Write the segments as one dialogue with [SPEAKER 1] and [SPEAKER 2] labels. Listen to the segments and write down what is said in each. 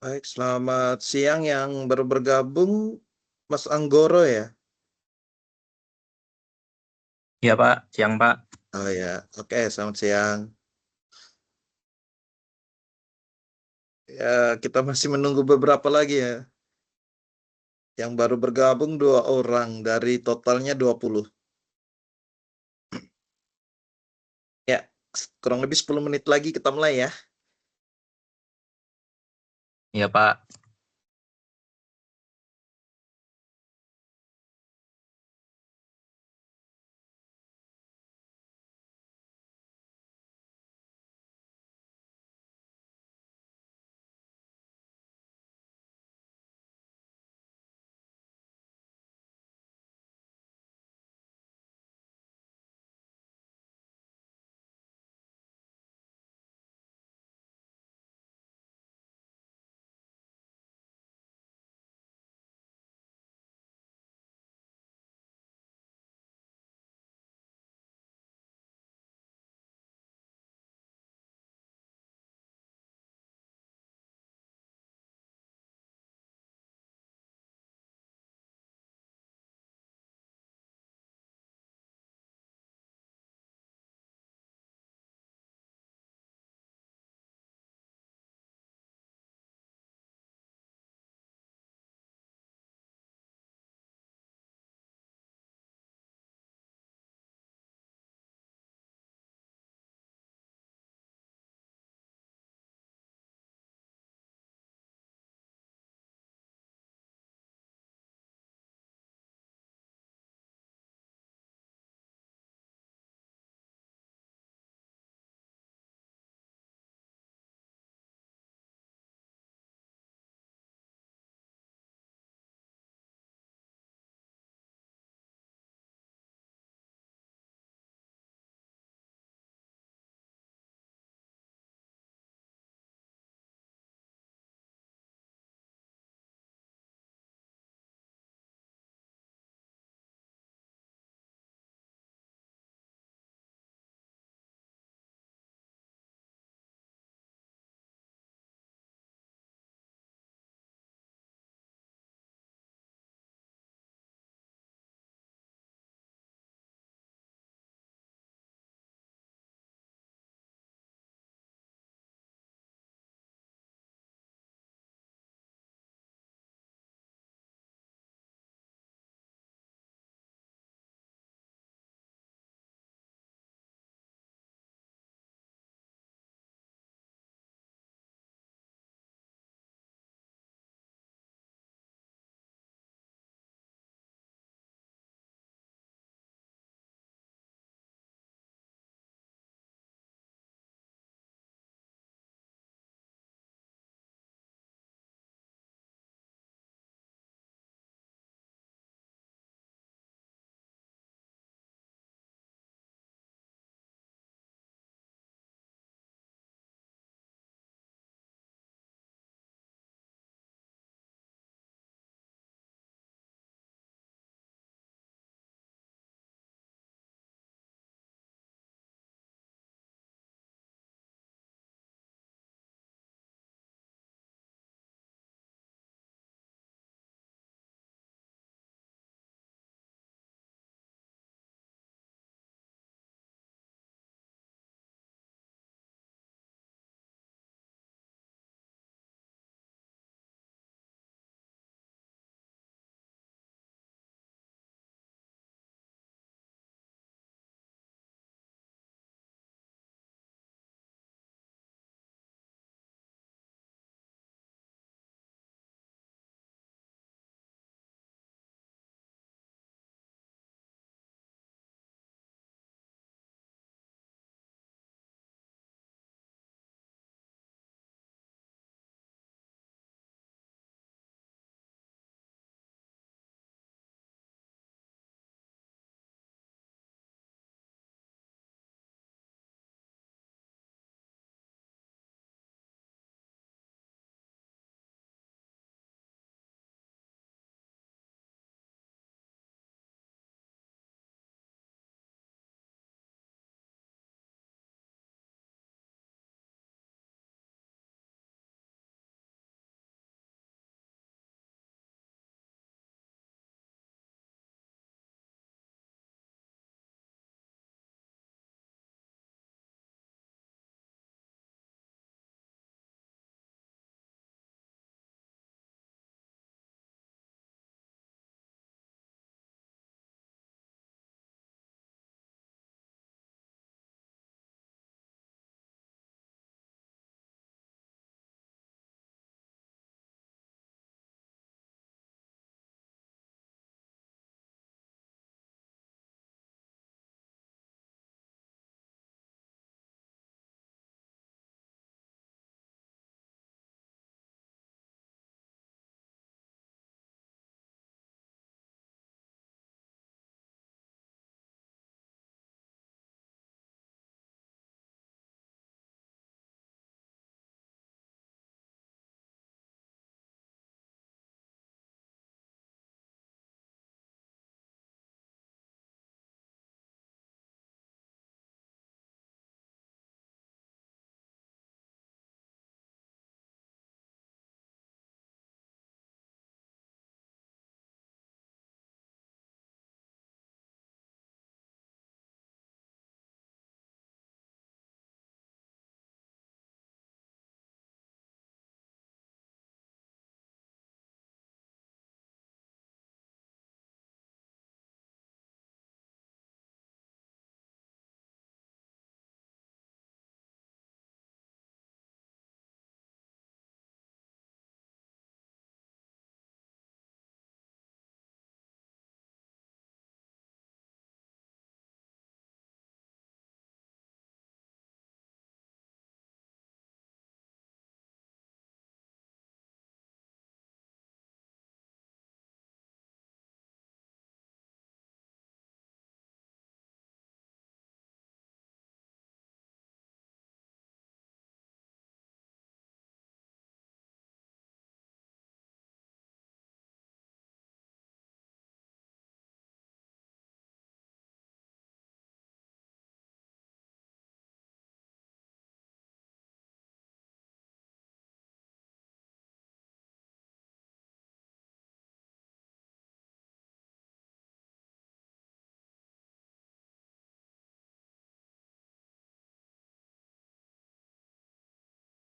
[SPEAKER 1] Baik, selamat siang yang baru bergabung, Mas Anggoro ya?
[SPEAKER 2] Iya Pak, siang Pak.
[SPEAKER 1] Oh ya, oke, selamat siang. Ya, kita masih menunggu beberapa lagi ya. Yang baru bergabung 2 orang dari totalnya 20. Ya, kurang lebih 10 menit lagi kita mulai ya.
[SPEAKER 2] Iya Pak.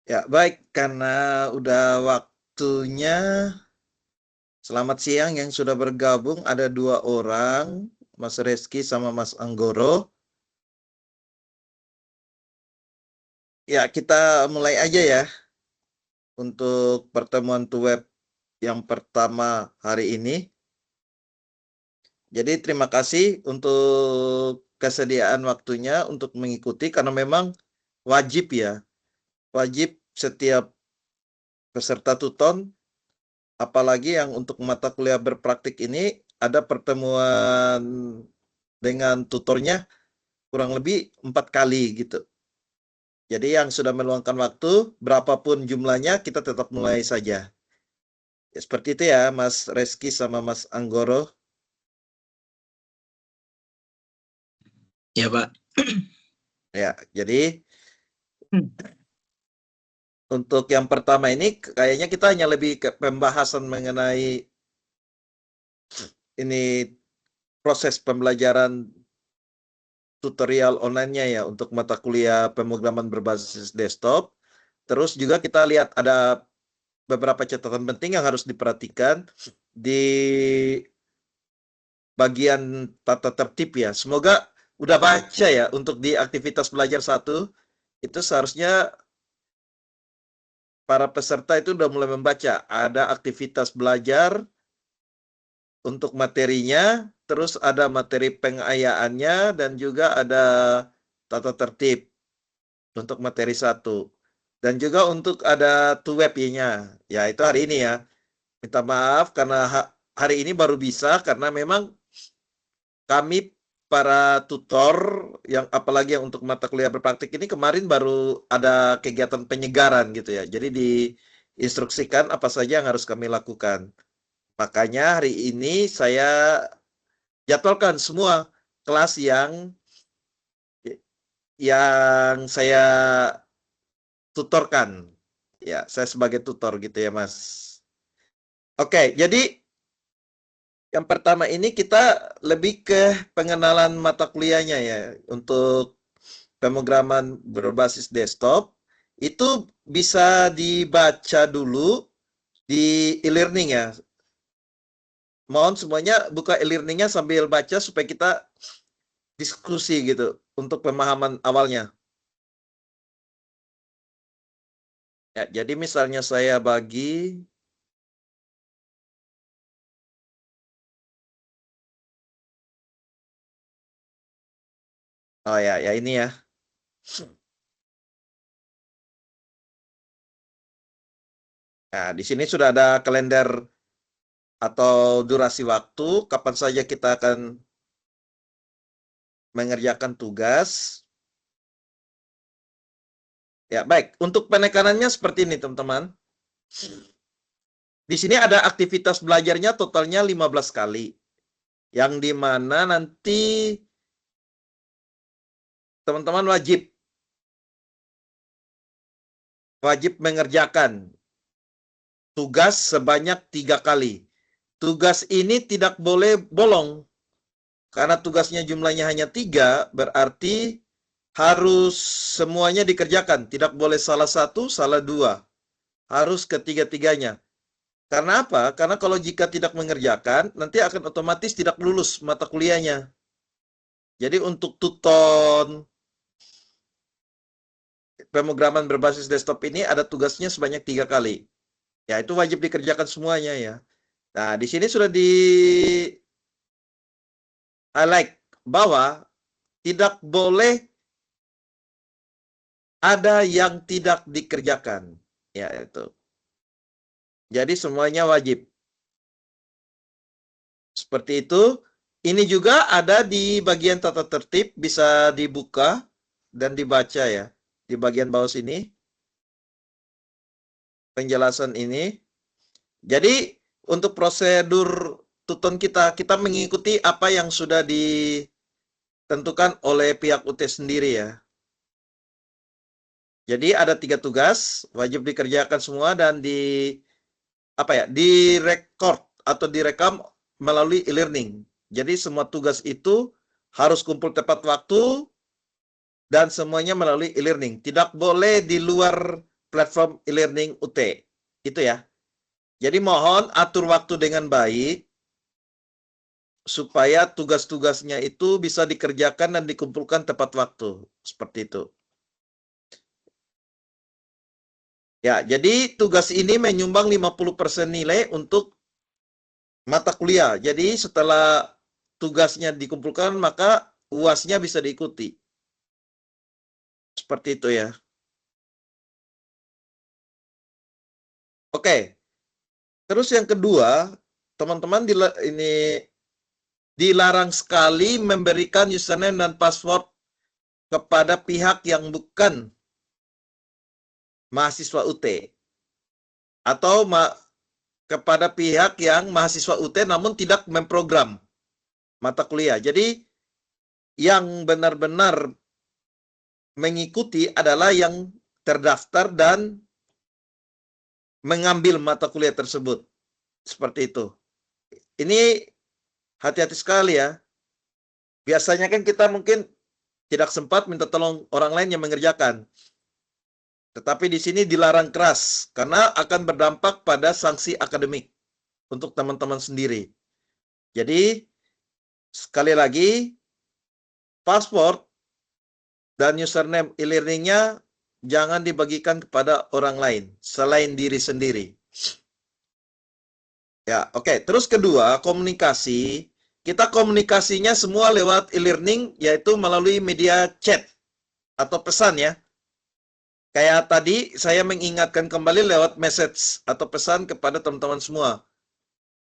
[SPEAKER 1] Ya, baik, karena udah waktunya. Selamat siang yang sudah bergabung, ada 2 orang, Mas Reski sama Mas Anggoro. Ya, kita mulai aja ya untuk pertemuan web yang pertama hari ini. Jadi terima kasih untuk kesediaan waktunya untuk mengikuti karena memang wajib ya, wajib setiap peserta tuton, apalagi yang untuk mata kuliah berpraktik ini ada pertemuan dengan tutornya kurang lebih 4 kali gitu. Jadi yang sudah meluangkan waktu, berapapun jumlahnya, kita tetap mulai saja. Ya, seperti itu ya, Mas Reski sama Mas Anggoro.
[SPEAKER 2] Iya, Pak.
[SPEAKER 1] Ya, jadi untuk yang pertama ini kayaknya kita hanya lebih ke pembahasan mengenai ini proses pembelajaran tutorial online-nya ya untuk mata kuliah pemrograman berbasis desktop. Terus juga kita lihat ada beberapa catatan penting yang harus diperhatikan di bagian tata tertib ya. Semoga udah baca ya untuk di aktivitas belajar 1 itu seharusnya para peserta itu udah mulai membaca. Ada aktivitas belajar untuk materinya, terus ada materi pengayaannya dan juga ada tata tertib untuk materi 1. Dan juga untuk ada web-nya. Ya, itu hari ini ya. Minta maaf karena hari ini baru bisa karena memang kami para tutor yang apalagi yang untuk mata kuliah berpraktik ini kemarin baru ada kegiatan penyegaran gitu ya. Jadi diinstruksikan apa saja yang harus kami lakukan. Makanya hari ini saya jadwalkan semua kelas yang saya tutorkan. Ya, saya sebagai tutor gitu ya, Mas. Oke, jadi yang pertama ini kita lebih ke pengenalan mata kuliahnya ya. Untuk pemrograman berbasis desktop itu bisa dibaca dulu di e-learning ya. Mohon semuanya buka e-learningnya sambil baca supaya kita diskusi gitu untuk pemahaman awalnya. Ya, jadi misalnya saya bagi oh ya ini ya. Nah, di sini sudah ada kalender atau durasi waktu kapan saja kita akan mengerjakan tugas. Ya, baik. Untuk penekanannya seperti ini, teman-teman. Di sini ada aktivitas belajarnya totalnya 15 kali. Yang dimana nanti teman-teman wajib mengerjakan tugas sebanyak 3 kali. Tugas ini tidak boleh bolong. Karena tugasnya jumlahnya hanya 3, berarti harus semuanya dikerjakan. Tidak boleh salah 1, salah 2. Harus ketiga-tiganya. Karena apa? Karena kalau jika tidak mengerjakan, nanti akan otomatis tidak lulus mata kuliahnya. Jadi untuk tuton pemrograman berbasis desktop ini ada tugasnya sebanyak 3 kali. Ya, itu wajib dikerjakan semuanya ya. Nah, di sini sudah di highlight bahwa tidak boleh ada yang tidak dikerjakan. Ya, itu. Jadi semuanya wajib. Seperti itu. Ini juga ada di bagian tata tertib, bisa dibuka dan dibaca ya. Di bagian bawah sini. Penjelasan ini. Jadi untuk prosedur tuton kita mengikuti apa yang sudah ditentukan oleh pihak UT sendiri ya. Jadi ada 3 tugas, wajib dikerjakan semua dan direkord atau direkam melalui e-learning. Jadi semua tugas itu harus kumpul tepat waktu dan semuanya melalui e-learning. Tidak boleh di luar platform e-learning UT. Itu ya. Jadi mohon atur waktu dengan baik supaya tugas-tugasnya itu bisa dikerjakan dan dikumpulkan tepat waktu. Seperti itu. Ya, jadi tugas ini menyumbang 50% nilai untuk mata kuliah. Jadi setelah tugasnya dikumpulkan, maka UASnya bisa diikuti. Seperti itu ya. Oke. Terus yang kedua, teman-teman ini dilarang sekali memberikan username dan password kepada pihak yang bukan mahasiswa UT atau kepada pihak yang mahasiswa UT namun tidak memprogram mata kuliah. Jadi yang benar-benar mengikuti adalah yang terdaftar dan mengambil mata kuliah tersebut. Seperti itu. Ini hati-hati sekali ya. Biasanya kan kita mungkin tidak sempat minta tolong orang lain yang mengerjakan. Tetapi di sini dilarang keras karena akan berdampak pada sanksi akademik untuk teman-teman sendiri. Jadi sekali lagi password dan username e-learningnya jangan dibagikan kepada orang lain selain diri sendiri. Ya, oke. Terus kedua, komunikasi. Kita komunikasinya semua lewat e-learning yaitu melalui media chat atau pesan ya. Kayak tadi saya mengingatkan kembali lewat message atau pesan kepada teman-teman semua.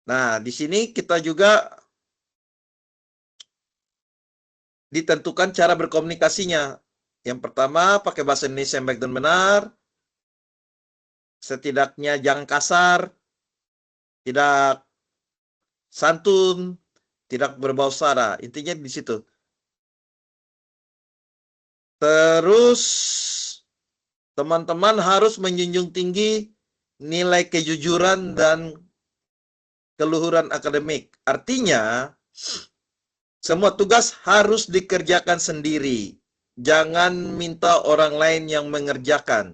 [SPEAKER 1] Nah, di sini kita juga ditentukan cara berkomunikasinya. Yang pertama, pakai bahasa Indonesia yang baik dan benar. Setidaknya jangan kasar, tidak santun, tidak berbau sara. Intinya di situ. Terus teman-teman harus menjunjung tinggi nilai kejujuran dan keluhuran akademik. Artinya, semua tugas harus dikerjakan sendiri. Jangan minta orang lain yang mengerjakan.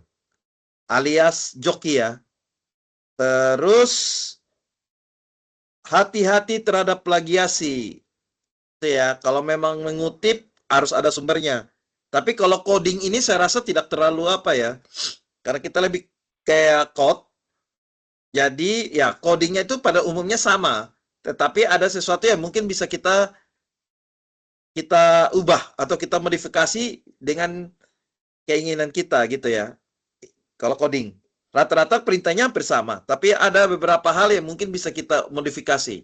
[SPEAKER 1] Alias joki ya. Terus, hati-hati terhadap plagiasi. Itu ya, kalau memang mengutip, harus ada sumbernya. Tapi kalau coding ini saya rasa tidak terlalu apa ya. Karena kita lebih kayak code. Jadi ya codingnya itu pada umumnya sama. Tetapi ada sesuatu yang mungkin bisa kita ubah atau kita modifikasi dengan keinginan kita gitu ya. Kalau coding. Rata-rata perintahnya hampir sama. Tapi ada beberapa hal yang mungkin bisa kita modifikasi.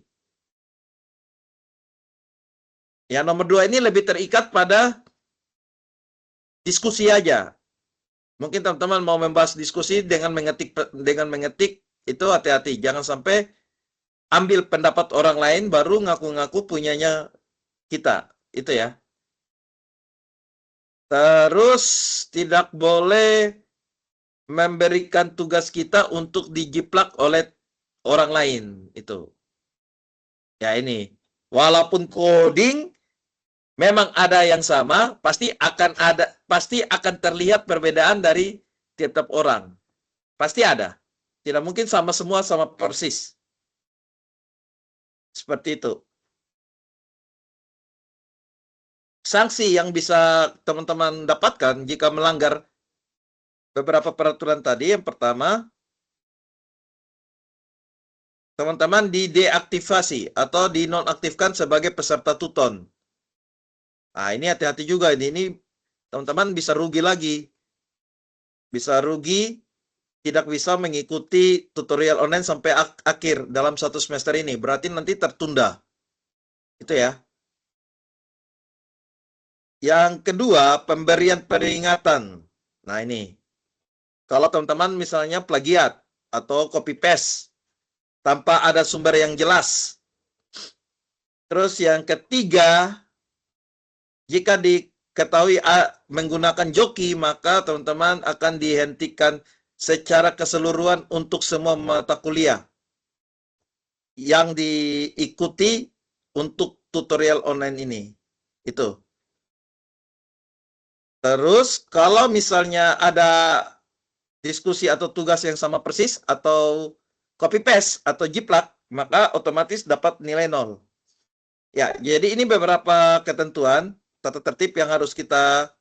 [SPEAKER 1] Yang nomor 2 ini lebih terikat pada diskusi aja. Mungkin teman-teman mau membahas diskusi dengan mengetik itu hati-hati. Jangan sampai ambil pendapat orang lain baru ngaku-ngaku punyanya kita. Itu ya. Terus tidak boleh memberikan tugas kita untuk dijiplak oleh orang lain. Itu. Ya ini. Walaupun coding memang ada yang sama, pasti akan terlihat perbedaan dari tiap-tiap orang. Pasti ada. Tidak mungkin sama semua sama persis. Seperti itu. Sanksi yang bisa teman-teman dapatkan jika melanggar beberapa peraturan tadi, yang pertama, teman-teman dideaktivasi atau dinonaktifkan sebagai peserta tuton. Nah, ini hati-hati juga. Ini teman-teman bisa rugi lagi. Bisa rugi, tidak bisa mengikuti tutorial online sampai akhir dalam 1 semester ini. Berarti nanti tertunda. Itu ya. Yang kedua, pemberian peringatan. Nah, ini. Kalau teman-teman misalnya plagiat atau copy paste tanpa ada sumber yang jelas. Terus yang ketiga, jika diketahui menggunakan joki, maka teman-teman akan dihentikan secara keseluruhan untuk semua mata kuliah yang diikuti untuk tutorial online ini. Itu. Terus kalau misalnya ada diskusi atau tugas yang sama persis atau copy paste atau jiplak, maka otomatis dapat nilai 0. Ya, jadi ini beberapa ketentuan tata tertib yang harus kita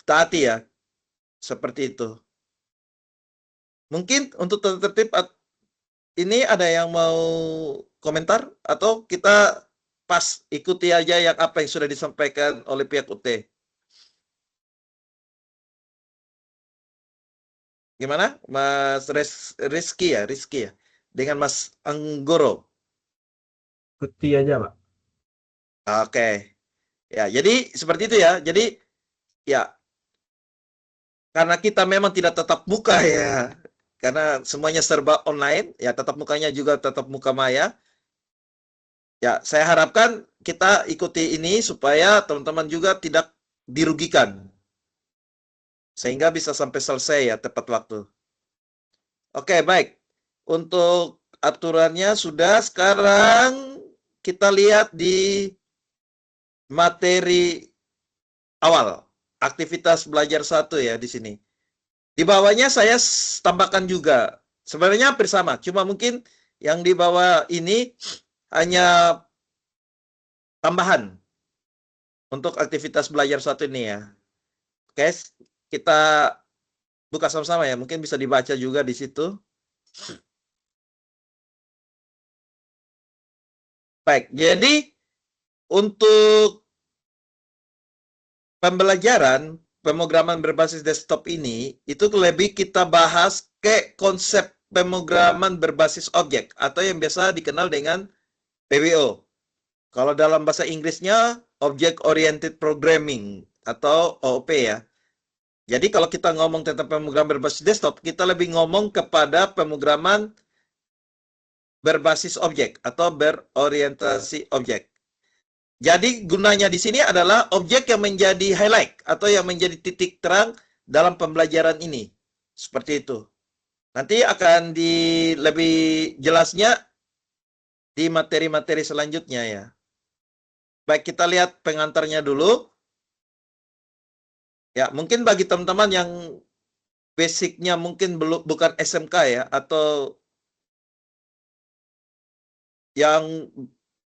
[SPEAKER 1] taati ya. Seperti itu. Mungkin untuk tata tertib ini ada yang mau komentar atau kita pas ikuti aja yang apa yang sudah disampaikan oleh pihak UT. Gimana, Mas Rizky ya, dengan Mas Anggoro.
[SPEAKER 3] Ikuti aja, Pak.
[SPEAKER 1] Oke. Ya, jadi seperti itu ya. Jadi ya karena kita memang tidak tatap muka ya. Karena semuanya serba online, ya tatap mukanya juga tatap muka maya. Ya, saya harapkan kita ikuti ini supaya teman-teman juga tidak dirugikan. Sehingga bisa sampai selesai ya tepat waktu. Oke, baik. Untuk aturannya sudah, sekarang kita lihat di materi awal. Aktivitas belajar 1 ya di sini. Di bawahnya saya tambahkan juga. Sebenarnya hampir sama, cuma mungkin yang di bawah ini hanya tambahan untuk aktivitas belajar 1 ini ya. Oke, kita buka sama-sama ya. Mungkin bisa dibaca juga di situ. Baik, jadi untuk pembelajaran pemrograman berbasis desktop ini, itu lebih kita bahas ke konsep pemrograman berbasis objek atau yang biasa dikenal dengan PBO. Kalau dalam bahasa Inggrisnya Object Oriented Programming atau OOP ya. Jadi kalau kita ngomong tentang pemrograman berbasis desktop, kita lebih ngomong kepada pemrograman berbasis objek atau berorientasi objek. Jadi gunanya di sini adalah objek yang menjadi highlight atau yang menjadi titik terang dalam pembelajaran ini. Seperti itu. Nanti akan lebih jelasnya di materi-materi selanjutnya ya. Baik, kita lihat pengantarnya dulu. Ya, mungkin bagi teman-teman yang basicnya mungkin bukan SMK ya, atau yang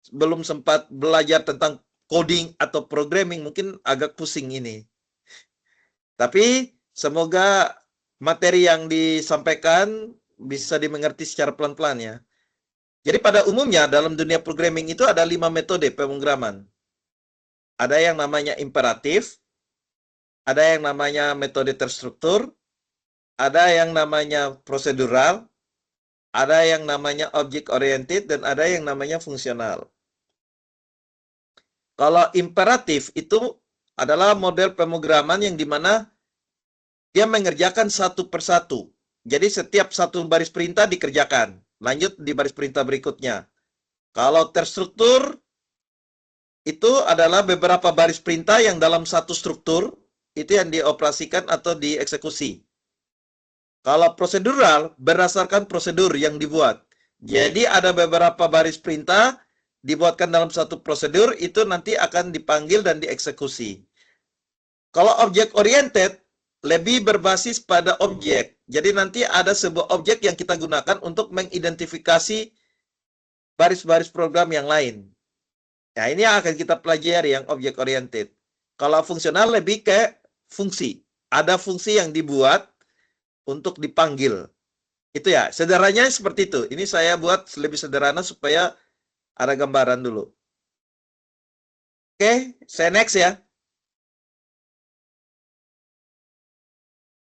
[SPEAKER 1] belum sempat belajar tentang coding atau programming, mungkin agak pusing ini. Tapi semoga materi yang disampaikan bisa dimengerti secara pelan-pelan ya. Jadi pada umumnya dalam dunia programming itu ada 5 metode pemrograman. Ada yang namanya imperatif, ada yang namanya metode terstruktur, ada yang namanya prosedural, ada yang namanya object oriented, dan ada yang namanya fungsional. Kalau imperatif itu adalah model pemrograman yang dimana dia mengerjakan satu persatu. Jadi setiap satu baris perintah dikerjakan. Lanjut di baris perintah berikutnya. Kalau terstruktur, itu adalah beberapa baris perintah yang dalam satu struktur, itu yang dioperasikan atau dieksekusi. Kalau prosedural, berdasarkan prosedur yang dibuat. Jadi ada beberapa baris perintah dibuatkan dalam satu prosedur, itu nanti akan dipanggil dan dieksekusi. Kalau object oriented, lebih berbasis pada objek. Jadi nanti ada sebuah objek yang kita gunakan untuk mengidentifikasi baris-baris program yang lain. Nah, ini yang akan kita pelajari yang object oriented. Kalau fungsional lebih ke fungsi. Ada fungsi yang dibuat untuk dipanggil. Itu ya, sederhananya seperti itu. Ini saya buat lebih sederhana supaya ada gambaran dulu. Oke, saya next ya.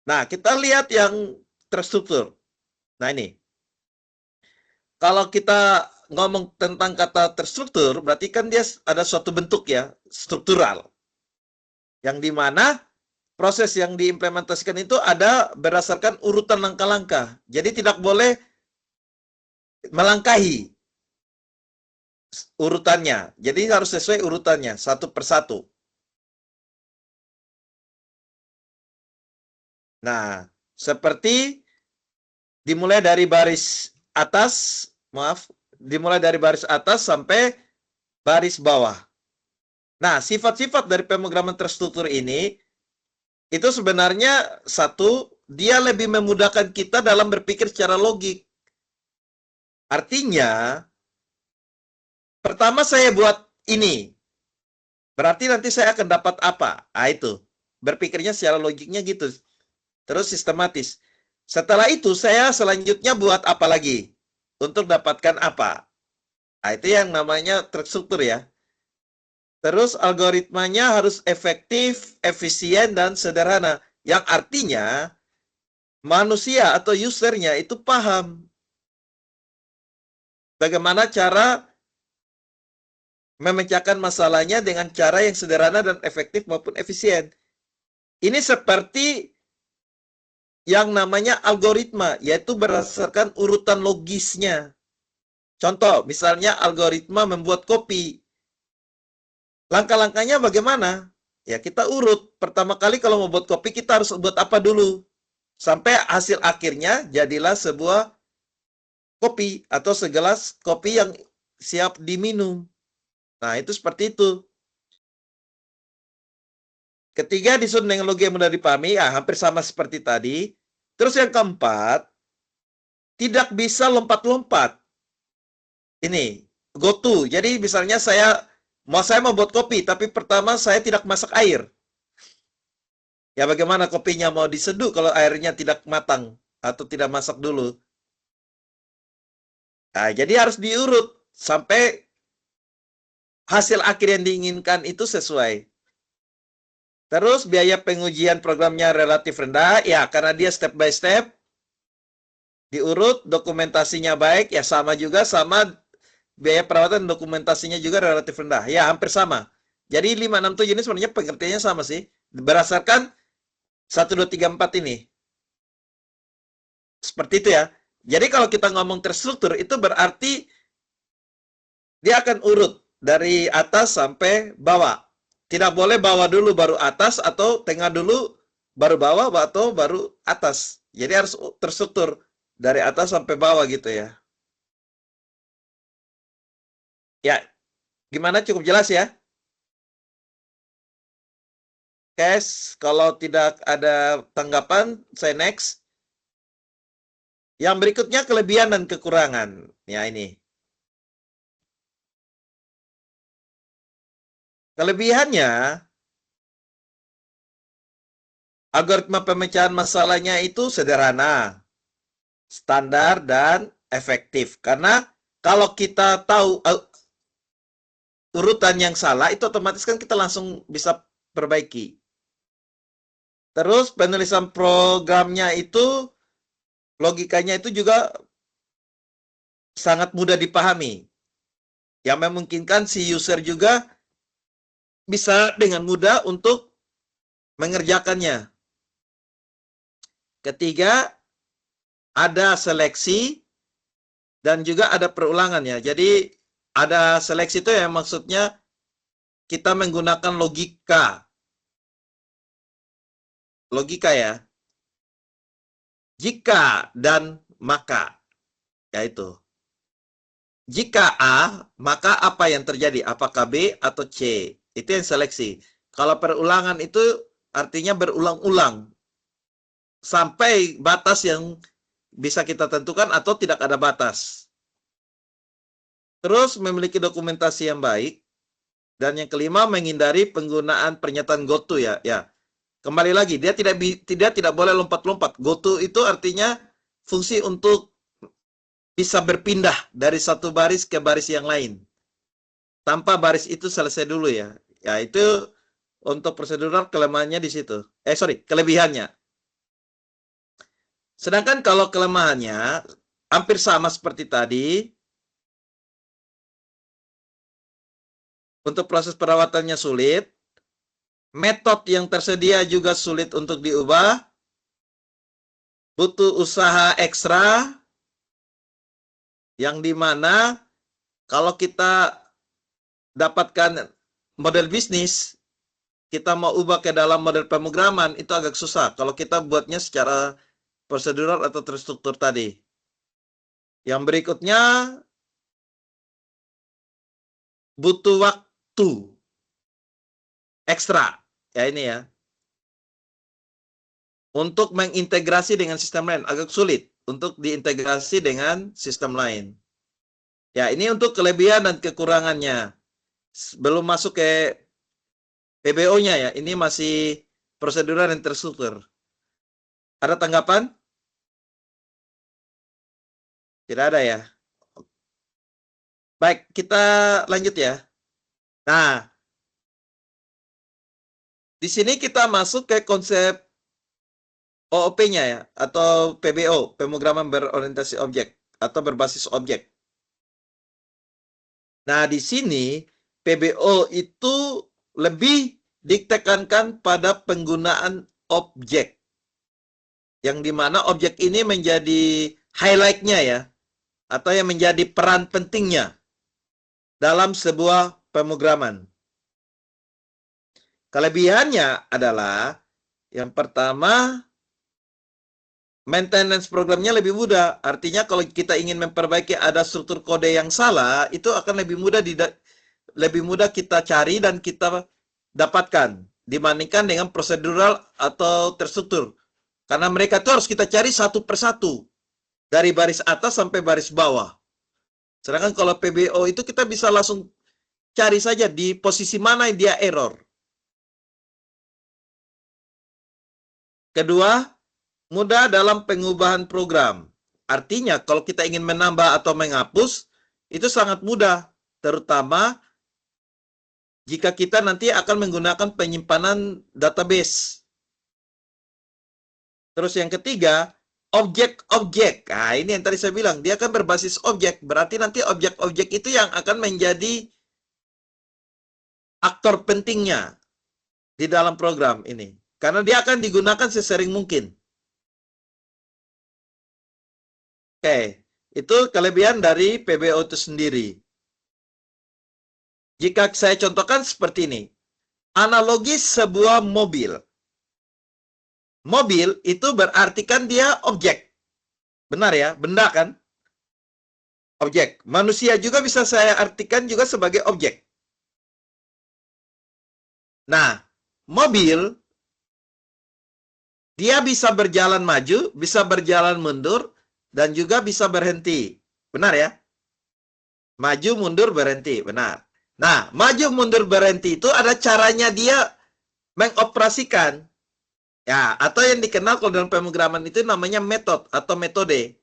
[SPEAKER 1] Nah, kita lihat yang terstruktur. Nah, ini. Kalau kita ngomong tentang kata terstruktur, berarti kan dia ada suatu bentuk ya, struktural. Yang dimana proses yang diimplementasikan itu ada berdasarkan urutan langkah-langkah. Jadi tidak boleh melangkahi urutannya. Jadi harus sesuai urutannya, satu persatu. Nah, seperti dimulai dari baris atas, dimulai dari baris atas sampai baris bawah. Nah, sifat-sifat dari pemrograman terstruktur ini itu sebenarnya satu, dia lebih memudahkan kita dalam berpikir secara logik. Artinya, pertama saya buat ini, berarti nanti saya akan dapat apa? Ah, itu. Berpikirnya secara logiknya gitu. Terus sistematis. Setelah itu, saya selanjutnya buat apa lagi? Untuk dapatkan apa? Nah, itu yang namanya terstruktur ya. Terus algoritmanya harus efektif, efisien, dan sederhana. Yang artinya, manusia atau usernya itu paham bagaimana cara memecahkan masalahnya dengan cara yang sederhana dan efektif maupun efisien. Ini seperti yang namanya algoritma, yaitu berdasarkan urutan logisnya. Contoh, misalnya algoritma membuat kopi. Langkah-langkahnya bagaimana? Ya, kita urut. Pertama kali kalau mau buat kopi, kita harus buat apa dulu? Sampai hasil akhirnya jadilah sebuah kopi atau segelas kopi yang siap diminum. Nah, itu seperti itu. Ketiga, disusun dengan logika yang mudah dipahami, ya hampir sama seperti tadi. Terus yang keempat, tidak bisa lompat-lompat. Ini, go to. Jadi misalnya saya mau buat kopi, tapi pertama saya tidak masak air. Ya bagaimana kopinya mau diseduh kalau airnya tidak matang atau tidak masak dulu. Nah, jadi harus diurut sampai hasil akhir yang diinginkan itu sesuai. Terus biaya pengujian programnya relatif rendah, ya karena dia step by step, diurut, dokumentasinya baik, ya sama juga, sama biaya perawatan dokumentasinya juga relatif rendah. Ya hampir sama. Jadi 5, 6, 7 ini sebenarnya pengertiannya sama sih. Berdasarkan 1, 2, 3, 4 ini. Seperti itu ya. Jadi kalau kita ngomong terstruktur, itu berarti dia akan urut dari atas sampai bawah. Tidak boleh bawah dulu baru atas, atau tengah dulu baru bawah, atau baru atas. Jadi harus terstruktur dari atas sampai bawah gitu ya. Ya, gimana? Cukup jelas ya? Guys, kalau tidak ada tanggapan, saya next. Yang berikutnya kelebihan dan kekurangan. Ya ini. Kelebihannya, algoritma pemecahan masalahnya itu sederhana, standar, dan efektif. Karena kalau kita tahu urutan yang salah, itu otomatis kan kita langsung bisa perbaiki. Terus penulisan programnya itu, logikanya itu juga sangat mudah dipahami. Yang memungkinkan si user juga bisa dengan mudah untuk mengerjakannya. Ketiga, ada seleksi dan juga ada perulangan ya. Jadi ada seleksi itu ya maksudnya kita menggunakan logika. Logika ya. Jika dan maka. Yaitu. Jika A, maka apa yang terjadi? Apakah B atau C? Itu yang seleksi. Kalau perulangan itu artinya berulang-ulang. Sampai batas yang bisa kita tentukan atau tidak ada batas. Terus memiliki dokumentasi yang baik. Dan yang kelima, menghindari penggunaan pernyataan goto ya. Ya. Kembali lagi, dia tidak boleh lompat-lompat. Goto itu artinya fungsi untuk bisa berpindah dari satu baris ke baris yang lain. Tanpa baris itu selesai dulu ya. Ya itu untuk prosedural kelemahannya di situ. Kelebihannya. Sedangkan kalau kelemahannya hampir sama seperti tadi. Untuk proses perawatannya sulit. Metode yang tersedia juga sulit untuk diubah. Butuh usaha ekstra. Yang dimana kalau kita dapatkan model bisnis, kita mau ubah ke dalam model pemrograman, itu agak susah. Kalau kita buatnya secara prosedural atau terstruktur tadi. Yang berikutnya, butuh waktu ekstra. Ya ini ya. untuk mengintegrasi dengan sistem lain. Agak sulit untuk diintegrasi dengan sistem lain. Ya, ini untuk kelebihan dan kekurangannya. Belum masuk ke PBO-nya ya. Ini masih prosedural dan terstruktur. Ada tanggapan? Tidak ada ya. Baik, kita lanjut ya. Nah, di sini kita masuk ke konsep OOP-nya ya, atau PBO, pemrograman berorientasi objek atau berbasis objek. Nah, di sini PBO itu lebih ditekankan pada penggunaan objek, yang dimana objek ini menjadi highlight-nya ya, atau yang menjadi peran pentingnya dalam sebuah pemrograman. Kelebihannya adalah yang pertama, maintenance programnya lebih mudah. Artinya kalau kita ingin memperbaiki ada struktur kode yang salah, itu akan lebih mudah kita cari dan kita dapatkan dibandingkan dengan prosedural atau terstruktur. Karena mereka itu harus kita cari satu persatu dari baris atas sampai baris bawah. Sedangkan kalau PBO itu kita bisa langsung cari saja di posisi mana dia error. Kedua, mudah dalam pengubahan program. Artinya kalau kita ingin menambah atau menghapus, itu sangat mudah. Terutama jika kita nanti akan menggunakan penyimpanan database. Terus yang ketiga, objek-objek. Nah, ini yang tadi saya bilang, dia akan berbasis objek. Berarti nanti objek-objek itu yang akan menjadi aktor pentingnya di dalam program ini. Karena dia akan digunakan sesering mungkin. Oke, itu kelebihan dari PBO itu sendiri. Jika saya contohkan seperti ini. Analogi sebuah mobil. Mobil itu berarti kan dia objek. Benar ya? Benda kan? Objek. Manusia juga bisa saya artikan juga sebagai objek. Nah, mobil dia bisa berjalan maju, bisa berjalan mundur, dan juga bisa berhenti. Benar ya? Maju, mundur, berhenti. Benar. Nah, maju, mundur, berhenti itu ada caranya dia mengoperasikan. Ya, atau yang dikenal kalau dalam pemrograman itu namanya metode atau metode.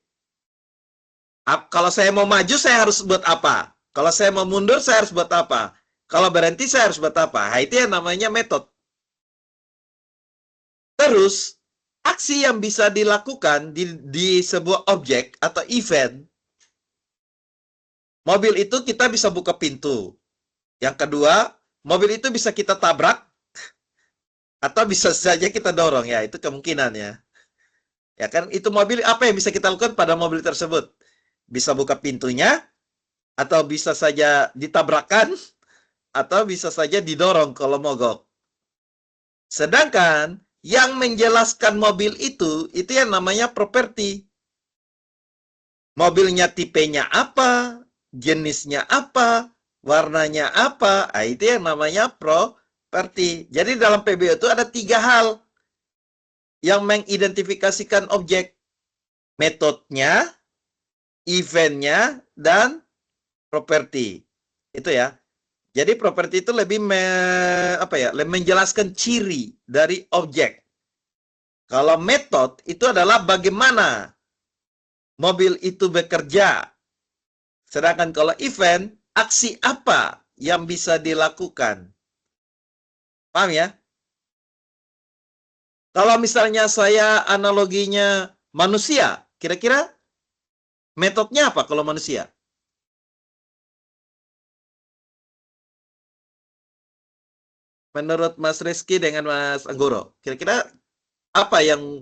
[SPEAKER 1] Kalau saya mau maju, saya harus buat apa? Kalau saya mau mundur, saya harus buat apa? Kalau berhenti, saya harus buat apa? Nah, itu yang namanya metode. Terus, aksi yang bisa dilakukan di sebuah objek atau event, mobil itu kita bisa buka pintu. Yang kedua, mobil itu bisa kita tabrak, atau bisa saja kita dorong. Ya, itu kemungkinannya. Ya kan, itu mobil, apa yang bisa kita lakukan pada mobil tersebut? Bisa buka pintunya, atau bisa saja ditabrakkan, atau bisa saja didorong kalau mogok. Sedangkan yang menjelaskan mobil itu yang namanya properti. Mobilnya tipenya apa, jenisnya apa, warnanya apa, itu yang namanya properti. Jadi dalam PBO itu ada 3 hal yang mengidentifikasikan objek. Metodenya, eventnya, dan properti. Itu ya. Jadi properti itu lebih menjelaskan ciri dari objek. Kalau metode itu adalah bagaimana mobil itu bekerja. Sedangkan kalau event, aksi apa yang bisa dilakukan. Paham ya? Kalau misalnya saya analoginya manusia, kira-kira metodenya apa kalau manusia? Menurut Mas Rizky dengan Mas Anggoro, kira-kira apa yang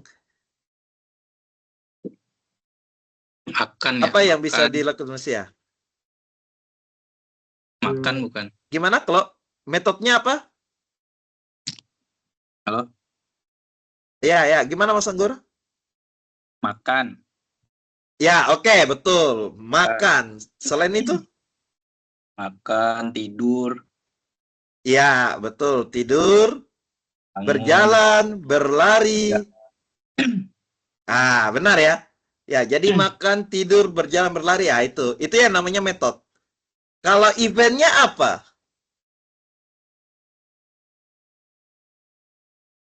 [SPEAKER 1] bisa dilakukan manusia?
[SPEAKER 2] Makan bukan?
[SPEAKER 1] Gimana kalau metodenya apa?
[SPEAKER 2] Halo?
[SPEAKER 1] Ya, gimana Mas Anggoro?
[SPEAKER 2] Makan.
[SPEAKER 1] Ya, oke, betul. Makan. Selain itu?
[SPEAKER 2] Makan, tidur.
[SPEAKER 1] Ya, betul. Tidur,
[SPEAKER 2] Bangun.
[SPEAKER 1] berjalan, berlari, Benar ya. Ya, jadi makan, tidur, berjalan, berlari, ya itu yang namanya metode. Kalau eventnya apa?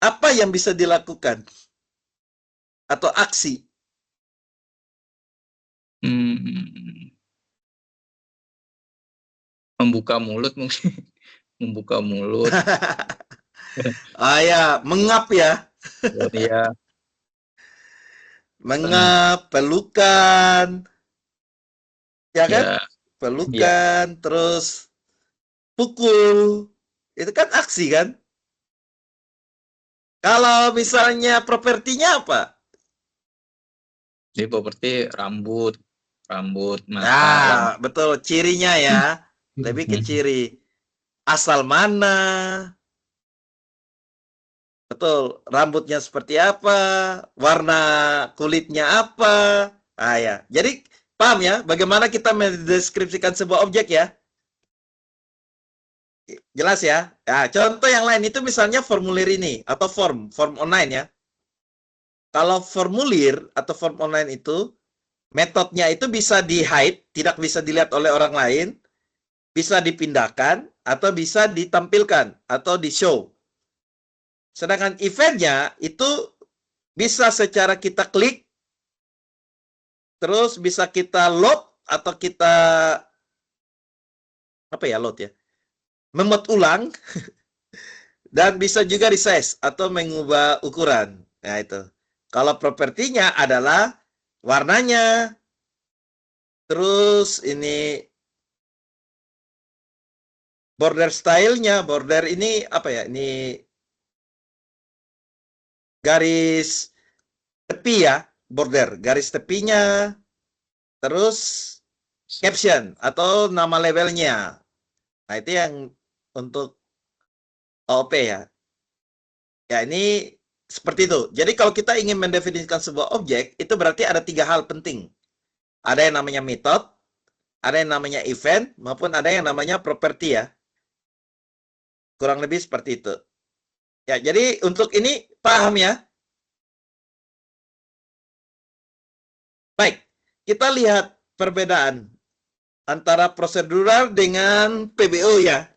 [SPEAKER 1] Apa yang bisa dilakukan? Atau aksi?
[SPEAKER 2] Membuka mulut mungkin. Membuka mulut.
[SPEAKER 1] Ya, mengap ya.
[SPEAKER 2] Ya,
[SPEAKER 1] Mengap, pelukan. Ya kan?
[SPEAKER 2] ya,
[SPEAKER 1] Pelukan, terus pukul. Itu kan aksi kan? Kalau misalnya propertinya apa?
[SPEAKER 2] jadi seperti rambut, mata,
[SPEAKER 1] Betul. Cirinya ya. Lebih ke ciri. Asal mana? Betul. Rambutnya seperti apa? Warna kulitnya apa? Ya. Jadi, paham ya? Bagaimana kita mendeskripsikan sebuah objek ya? Jelas ya? Contoh yang lain itu misalnya formulir ini. Atau form online ya. Kalau formulir atau form online itu, metodenya itu bisa di-hide, tidak bisa dilihat oleh orang lain, bisa dipindahkan, atau bisa ditampilkan, atau di-show. Sedangkan eventnya itu bisa secara kita klik, terus bisa kita load, atau kita, load ya, memot ulang, dan bisa juga resize, atau mengubah ukuran. Nah itu. Kalau propertinya adalah warnanya, terus ini border stylenya, border ini apa ya? Ini garis tepi ya, border, garis tepinya, terus caption atau nama labelnya. Nah itu yang untuk OOP ya. Ya ini seperti itu. Jadi kalau kita ingin mendefinisikan sebuah objek, itu berarti ada 3 hal penting. Ada yang namanya method, ada yang namanya event, maupun ada yang namanya property ya. Kurang lebih seperti itu. Ya, jadi untuk ini paham ya? Baik, kita lihat perbedaan antara prosedural dengan PBO ya.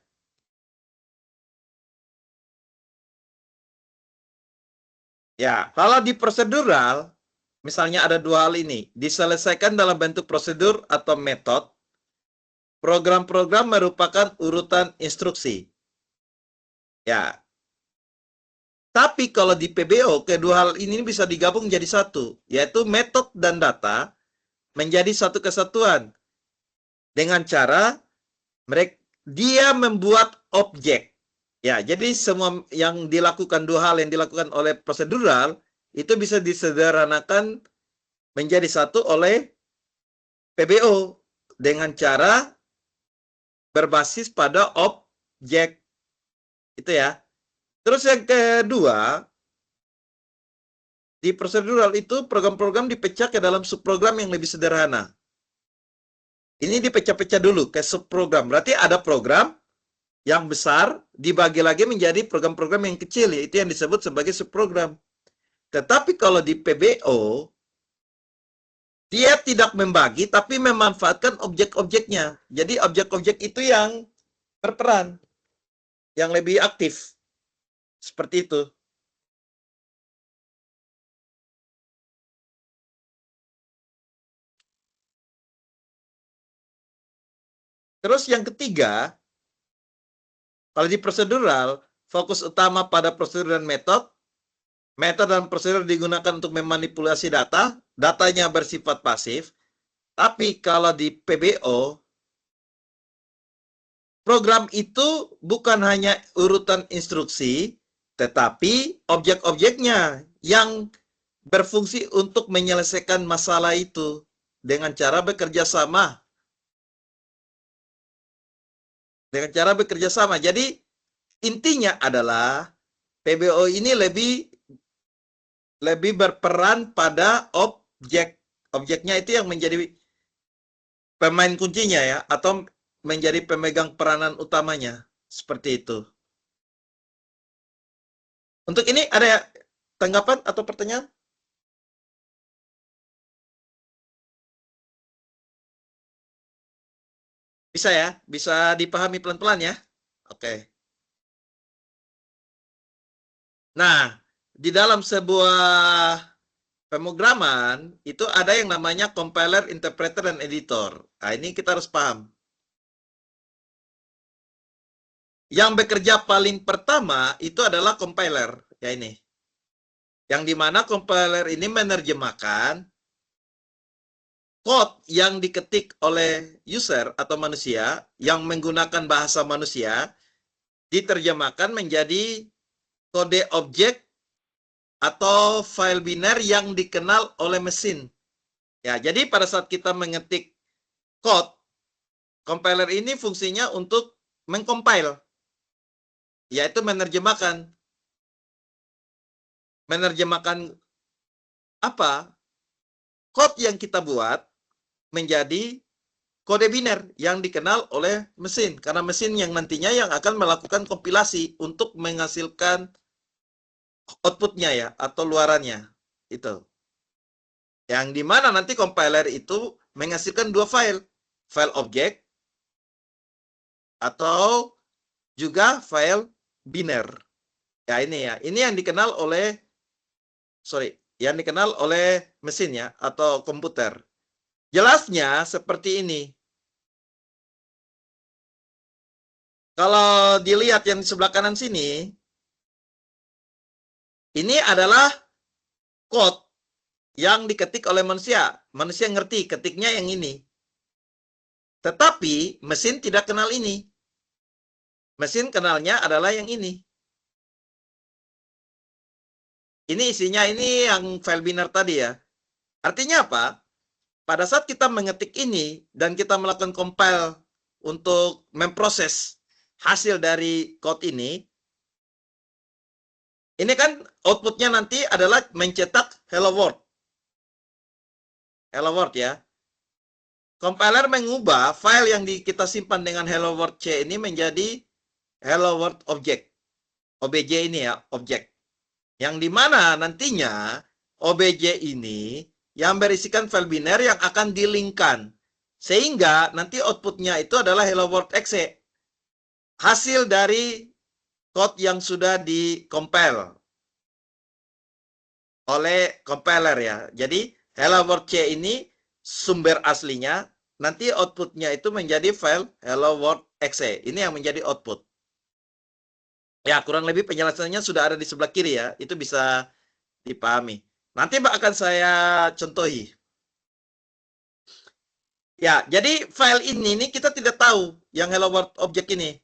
[SPEAKER 1] Ya, kalau di prosedural, misalnya ada 2 hal ini, diselesaikan dalam bentuk prosedur atau metode. Program-program merupakan urutan instruksi. Ya. Tapi kalau di PBO, kedua hal ini bisa digabung jadi satu, yaitu metode dan data menjadi satu kesatuan. Dengan cara dia membuat objek. Ya, jadi semua yang dilakukan, 2 hal yang dilakukan oleh prosedural itu bisa disederhanakan menjadi satu oleh PBO dengan cara berbasis pada objek. Itu ya. Terus yang kedua, di prosedural itu program-program dipecah ke dalam subprogram yang lebih sederhana. Ini dipecah-pecah dulu ke subprogram. Berarti ada program yang besar dibagi lagi menjadi program-program yang kecil, yaitu yang disebut sebagai subprogram. Tetapi kalau di PBO, dia tidak membagi, tapi memanfaatkan objek-objeknya. Jadi objek-objek itu yang berperan, yang lebih aktif. Seperti itu. Terus yang ketiga, kalau di prosedural, fokus utama pada prosedur dan metode. Metode dan prosedur digunakan untuk memanipulasi data. Datanya bersifat pasif. Tapi kalau di PBO, program itu bukan hanya urutan instruksi, tetapi objek-objeknya yang berfungsi untuk menyelesaikan masalah itu dengan cara bekerja sama. Dengan cara bekerja sama. Jadi intinya adalah PBO ini lebih berperan pada objek. Objeknya itu yang menjadi pemain kuncinya ya, atau menjadi pemegang peranan utamanya. Seperti itu. Untuk ini ada tanggapan atau pertanyaan? Bisa ya? Bisa dipahami pelan-pelan ya? Oke. Nah, di dalam sebuah pemrograman itu ada yang namanya compiler, interpreter, dan editor. Nah, ini kita harus paham. Yang bekerja paling pertama itu adalah compiler, ya ini. Yang dimana compiler ini menerjemahkan code yang diketik oleh user atau manusia yang menggunakan bahasa manusia diterjemahkan menjadi kode objek atau file biner yang dikenal oleh mesin. Ya, jadi pada saat kita mengetik code, compiler ini fungsinya untuk mengcompile, yaitu menerjemahkan apa? Code yang kita buat menjadi kode biner yang dikenal oleh mesin, karena mesin yang nantinya yang akan melakukan kompilasi untuk menghasilkan outputnya ya, atau luarannya. Itu. Yang dimana nanti compiler itu menghasilkan dua file. File objek atau juga file biner. Ya ini ya. Ini yang dikenal oleh mesin ya, atau komputer. Jelasnya seperti ini. Kalau dilihat yang di sebelah kanan sini, ini adalah code yang diketik oleh manusia. Manusia ngerti ketiknya yang ini. Tetapi mesin tidak kenal ini. Mesin kenalnya adalah yang ini. Ini isinya ini yang file biner tadi ya. Artinya apa? Pada saat kita mengetik ini dan kita melakukan compile untuk memproses hasil dari code ini kan outputnya nanti adalah mencetak hello world. Hello world ya. Compiler mengubah file yang kita simpan dengan hello world C ini menjadi hello world object. OBJ ini ya, objek. Yang dimana nantinya OBJ ini yang berisikan file biner yang akan dilingkan. Sehingga nanti outputnya itu adalah hello world exe. Hasil dari code yang sudah di-compile oleh compiler ya. Jadi hello world C ini sumber aslinya, nanti outputnya itu menjadi file hello world exe. Ini yang menjadi output. Ya, kurang lebih penjelasannya sudah ada di sebelah kiri ya. Itu bisa dipahami. Nanti akan saya contohi. Ya, jadi file ini kita tidak tahu yang hello world object ini.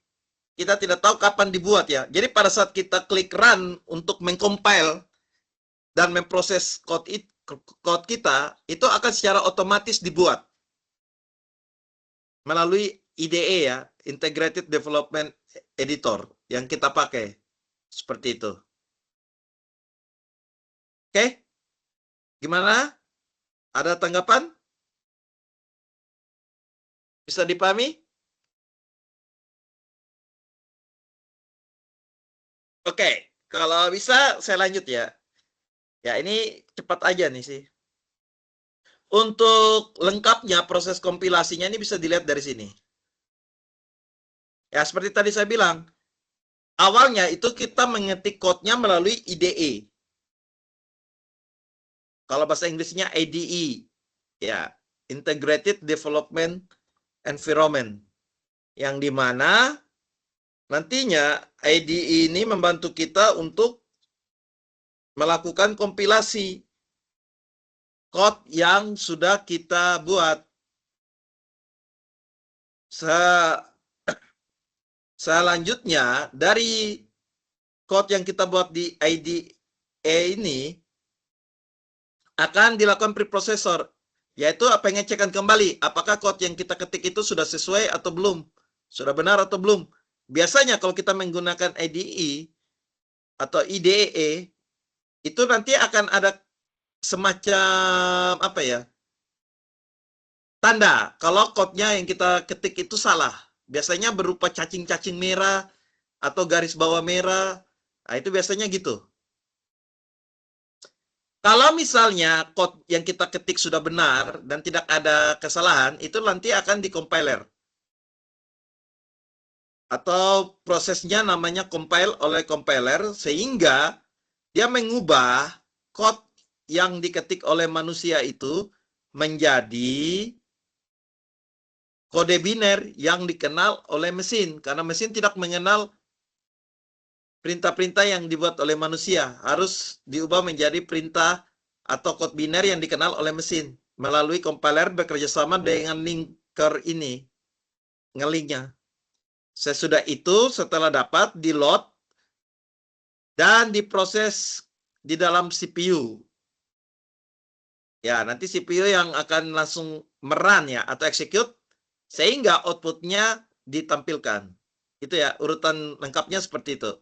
[SPEAKER 1] Kita tidak tahu kapan dibuat ya. Jadi pada saat kita klik run untuk mengcompile dan memproses code kita, itu akan secara otomatis dibuat melalui IDE ya, Integrated Development Editor yang kita pakai. Seperti itu. Oke? Gimana? Ada tanggapan? Bisa dipahami? Oke, kalau bisa saya lanjut ya. Ya, ini cepat aja nih sih. Untuk lengkapnya proses kompilasinya ini bisa dilihat dari sini. Ya, seperti tadi saya bilang, awalnya itu kita mengetik code-nya melalui IDE. Kalau bahasa Inggrisnya IDE, ya, Integrated Development Environment, yang dimana nantinya IDE ini membantu kita untuk melakukan kompilasi code yang sudah kita buat. Selanjutnya, dari code yang kita buat di IDE ini akan dilakukan preprocessor, yaitu pengecekan kembali apakah code yang kita ketik itu sudah sesuai atau belum, sudah benar atau belum. Biasanya kalau kita menggunakan IDE atau IDE, itu nanti akan ada semacam apa ya, tanda kalau code-nya yang kita ketik itu salah. Biasanya berupa cacing-cacing merah atau garis bawah merah. Nah, itu biasanya gitu. Kalau misalnya code yang kita ketik sudah benar dan tidak ada kesalahan, itu nanti akan di compiler. atau prosesnya namanya compile oleh compiler, sehingga dia mengubah kode yang diketik oleh manusia itu menjadi kode biner yang dikenal oleh mesin, karena mesin tidak mengenal perintah-perintah yang dibuat oleh manusia, harus diubah menjadi perintah atau kode biner yang dikenal oleh mesin melalui compiler bekerja sama dengan linker ini, ngelinknya. Sesudah itu, setelah dapat, di-load dan diproses di dalam CPU. Ya, nanti CPU yang akan langsung merun ya, atau execute, sehingga outputnya ditampilkan. Itu ya, urutan lengkapnya seperti itu.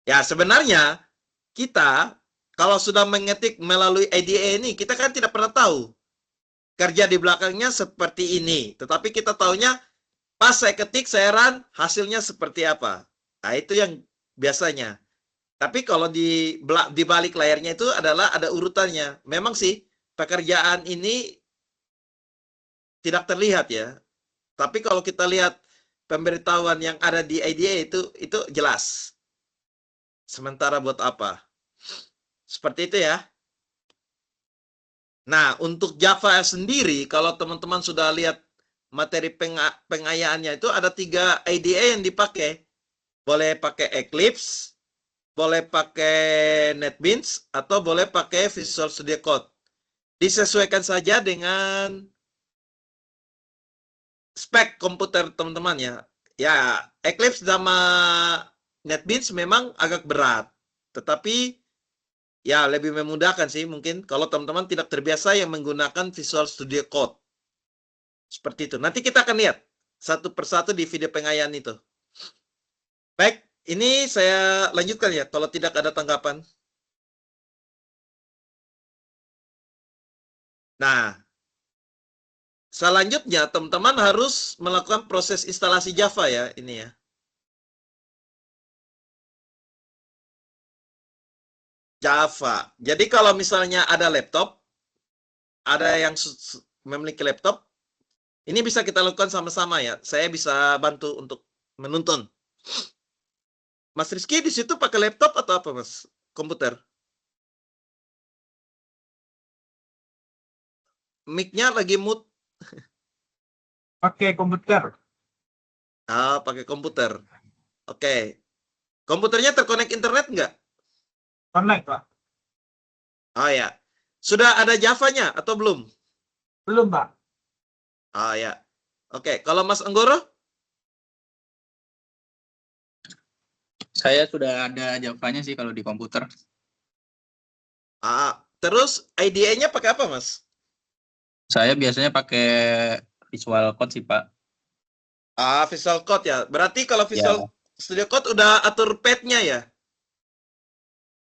[SPEAKER 1] Ya, sebenarnya kita kalau sudah mengetik melalui IDE ini, kita kan tidak pernah tahu kerja di belakangnya seperti ini. Tetapi kita tahunya pas saya ketik, saya run, hasilnya seperti apa. Nah, itu yang biasanya. Tapi kalau di balik layarnya itu adalah ada urutannya. Memang sih pekerjaan ini tidak terlihat ya. Tapi kalau kita lihat pemberitahuan yang ada di IDE itu jelas. Sementara buat apa? Seperti itu ya. Nah, untuk Java sendiri, kalau teman-teman sudah lihat materi pengayaannya itu ada 3 IDE yang dipakai. Boleh pakai Eclipse, boleh pakai NetBeans, atau boleh pakai Visual Studio Code. Disesuaikan saja dengan spek komputer teman-teman ya. Ya, Eclipse sama NetBeans memang agak berat. Tetapi ya lebih memudahkan sih mungkin kalau teman-teman tidak terbiasa yang menggunakan Visual Studio Code. Seperti itu. Nanti kita akan lihat satu persatu di video pengayaan itu. Baik, ini saya lanjutkan ya kalau tidak ada tanggapan. Nah, selanjutnya teman-teman harus melakukan proses instalasi Java ya, ini ya. Java. Jadi kalau misalnya ada laptop, ada yang memiliki laptop, ini bisa kita lakukan sama-sama ya. Saya bisa bantu untuk menuntun. Mas Rizky di situ pakai laptop atau apa, Mas? Komputer. Mic-nya lagi mute.
[SPEAKER 3] Pakai komputer.
[SPEAKER 1] Ah, pakai komputer. Oke. Komputernya terkonek internet nggak?
[SPEAKER 3] Connect, Pak.
[SPEAKER 1] Oh ya. Sudah ada Java-nya atau belum?
[SPEAKER 3] Belum, Pak.
[SPEAKER 1] Oh ya. Oke, kalau Mas Anggoro?
[SPEAKER 2] Saya sudah ada Java-nya sih kalau di komputer.
[SPEAKER 1] Terus IDE-nya pakai apa, Mas?
[SPEAKER 2] Saya biasanya pakai Visual Code sih, Pak.
[SPEAKER 1] Visual Code ya. Berarti kalau Visual Studio Code udah atur path-nya ya?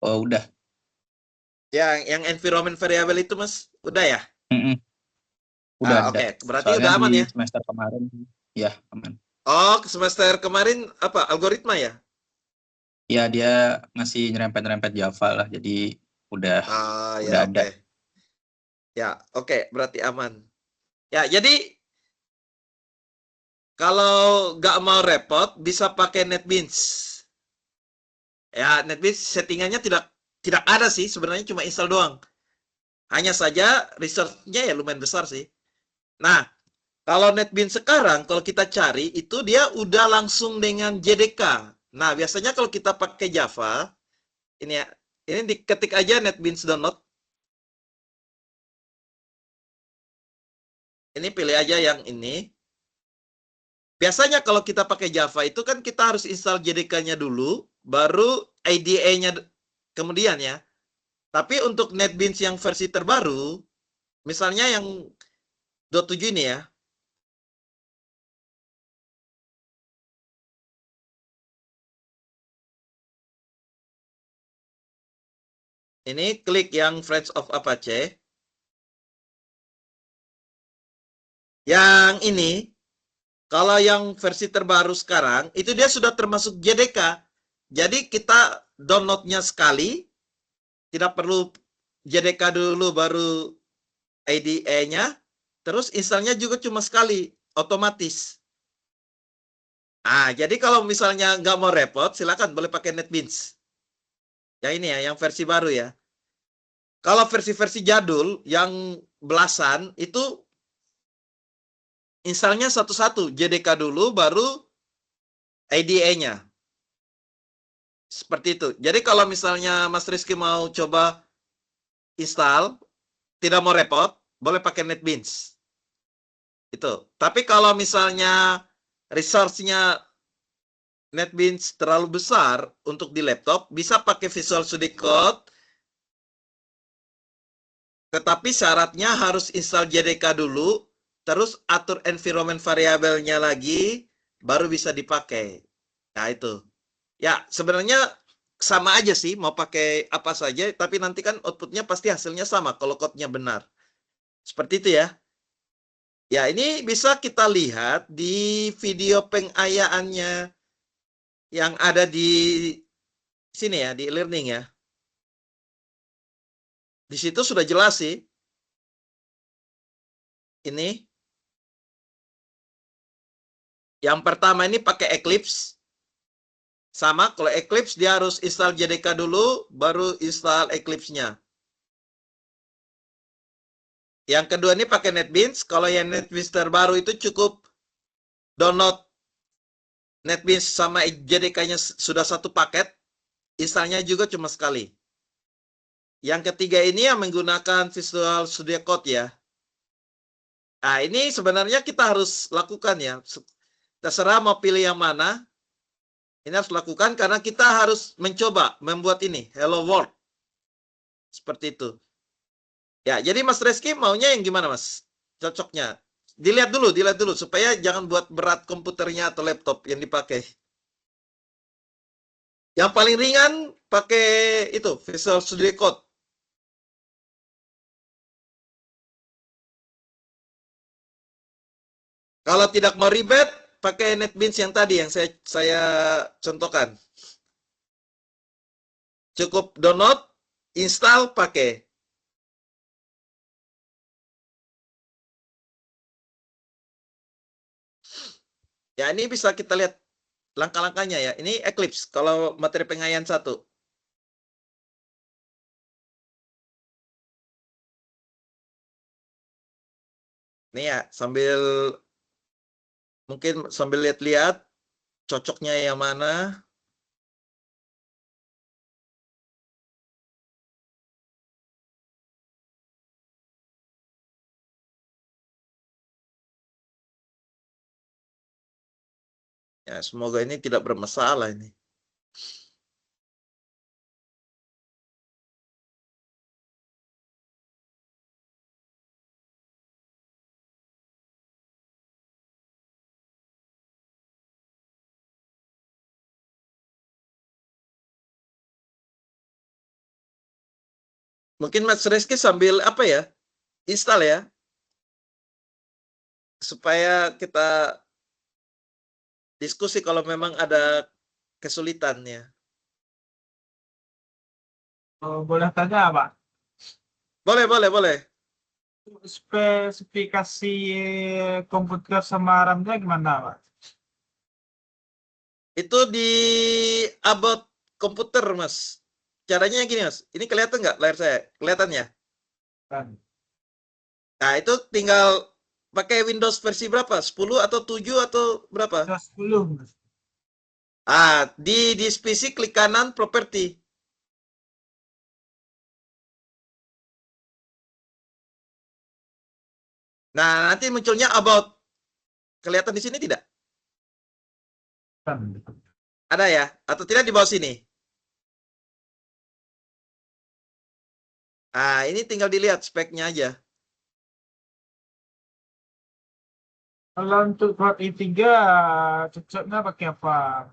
[SPEAKER 2] Oh, udah.
[SPEAKER 1] Yang environment variable itu, Mas? Udah ya?
[SPEAKER 2] Udah ada.
[SPEAKER 1] Oke. Berarti
[SPEAKER 2] Soalnya
[SPEAKER 1] udah aman
[SPEAKER 2] di
[SPEAKER 1] ya?
[SPEAKER 2] semester kemarin, ya aman.
[SPEAKER 1] Oh, semester kemarin apa? Algoritma ya?
[SPEAKER 2] Ya, dia masih nyerempet-nyerempet Java lah, jadi udah
[SPEAKER 1] Ya,
[SPEAKER 2] ada.
[SPEAKER 1] oke. Ya, oke. Berarti aman. Ya, jadi kalau nggak mau repot, bisa pakai NetBeans. Ya, NetBeans settingannya tidak ada sih, sebenarnya cuma install doang. Hanya saja resource-nya ya lumayan besar sih. Nah, kalau NetBeans sekarang, kalau kita cari, itu dia udah langsung dengan JDK. Nah, biasanya kalau kita pakai Java, ini ya, ini diketik aja NetBeans download. Ini pilih aja yang ini. Biasanya kalau kita pakai Java itu kan kita harus install JDK-nya dulu, baru IDE-nya kemudian ya. Tapi untuk NetBeans yang versi terbaru, misalnya yang 27 ini ya, ini klik yang Friends of Apache. Yang ini, kalau yang versi terbaru sekarang, itu dia sudah termasuk JDK. Jadi kita downloadnya sekali, tidak perlu JDK dulu baru IDE-nya, terus installnya juga cuma sekali, otomatis. Jadi kalau misalnya nggak mau repot, silakan boleh pakai NetBeans. Yang ini ya, yang versi baru ya. Kalau versi-versi jadul yang belasan itu installnya satu-satu, JDK dulu baru IDE-nya. Seperti itu. Jadi kalau misalnya Mas Rizky mau coba install, tidak mau repot, boleh pakai NetBeans. Itu. Tapi kalau misalnya resource-nya NetBeans terlalu besar untuk di laptop, bisa pakai Visual Studio Code, tetapi syaratnya harus install JDK dulu, terus atur environment variabelnya lagi, baru bisa dipakai. Nah itu. Ya sebenarnya sama aja sih, mau pakai apa saja, tapi nanti kan outputnya pasti hasilnya sama kalau code-nya benar. Seperti itu ya. Ya ini bisa kita lihat di video pengayaannya yang ada di sini ya, di e-learning ya. Di situ sudah jelas sih. Ini. Yang pertama ini pakai Eclipse. Sama, kalau Eclipse dia harus install JDK dulu, baru install Eclipse-nya. Yang kedua ini pakai NetBeans. Kalau yang NetBeans terbaru itu cukup download NetBeans sama JDK-nya sudah satu paket. Installnya juga cuma sekali. Yang ketiga ini yang menggunakan Visual Studio Code ya. Nah ini sebenarnya kita harus lakukan ya. Terserah mau pilih yang mana. Ini harus lakukan karena kita harus mencoba membuat ini. Hello World. Seperti itu. Ya, jadi Mas Reski maunya yang gimana Mas? Cocoknya. Dilihat dulu supaya jangan buat berat komputernya atau laptop yang dipakai. Yang paling ringan pakai itu Visual Studio Code. Kalau tidak mau ribet, pakai NetBeans yang tadi yang saya contohkan. Cukup download, install, pakai. Ya, ini bisa kita lihat langkah-langkahnya ya. Ini Eclipse kalau materi pengayaan 1. Nih ya, mungkin sambil lihat-lihat cocoknya yang mana. Ya, semoga ini tidak bermasalah ini. Mungkin Mas Rizky sambil apa ya? Install ya. Supaya kita diskusi kalau memang ada kesulitannya.
[SPEAKER 3] Boleh tanya, Pak?
[SPEAKER 1] Boleh.
[SPEAKER 3] Spesifikasi komputer sama RAM-nya gimana, Pak?
[SPEAKER 1] Itu di about komputer, Mas. Caranya gini, Mas. Ini kelihatan nggak layar saya? Kelihatan ya?
[SPEAKER 3] Kan.
[SPEAKER 1] Nah, itu tinggal pakai Windows versi berapa? 10 atau 7 atau berapa?
[SPEAKER 3] 10, Mas.
[SPEAKER 1] Di PC klik kanan properti. Nah, nanti munculnya about. Kelihatan di sini tidak?
[SPEAKER 3] Kan.
[SPEAKER 1] Ada ya? Atau tidak di bawah sini? Ini tinggal dilihat speknya aja.
[SPEAKER 3] Kalau untuk Cloud i3, cocoknya pakai apa?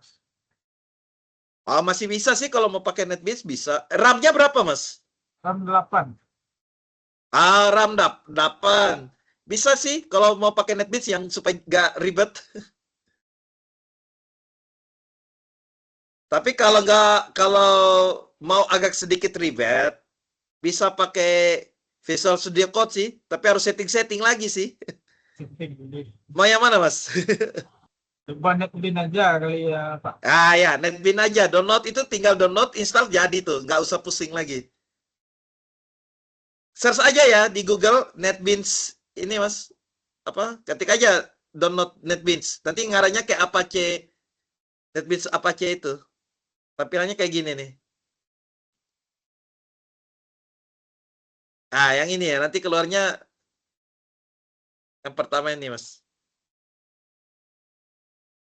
[SPEAKER 1] Masih bisa sih kalau mau pakai NetBeans bisa. RAM-nya berapa, Mas?
[SPEAKER 3] RAM 8.
[SPEAKER 1] RAM 8. Bisa sih kalau mau pakai NetBeans yang supaya nggak ribet. Tapi kalau mau agak sedikit ribet, bisa pakai Visual Studio Code sih, tapi harus setting-setting lagi sih. Mau yang mana, Mas?
[SPEAKER 3] Coba NetBeans aja kali ya, Pak.
[SPEAKER 1] Ah ya, NetBeans aja. Download itu tinggal download, install jadi tuh. Nggak usah pusing lagi. Search aja ya di Google NetBeans ini Mas. Apa? Ketik aja download NetBeans. Nanti ngaranya kayak Apache. NetBeans Apache itu. Tampilannya kayak gini nih. Nah, yang ini ya. Nanti keluarnya yang pertama ini, Mas.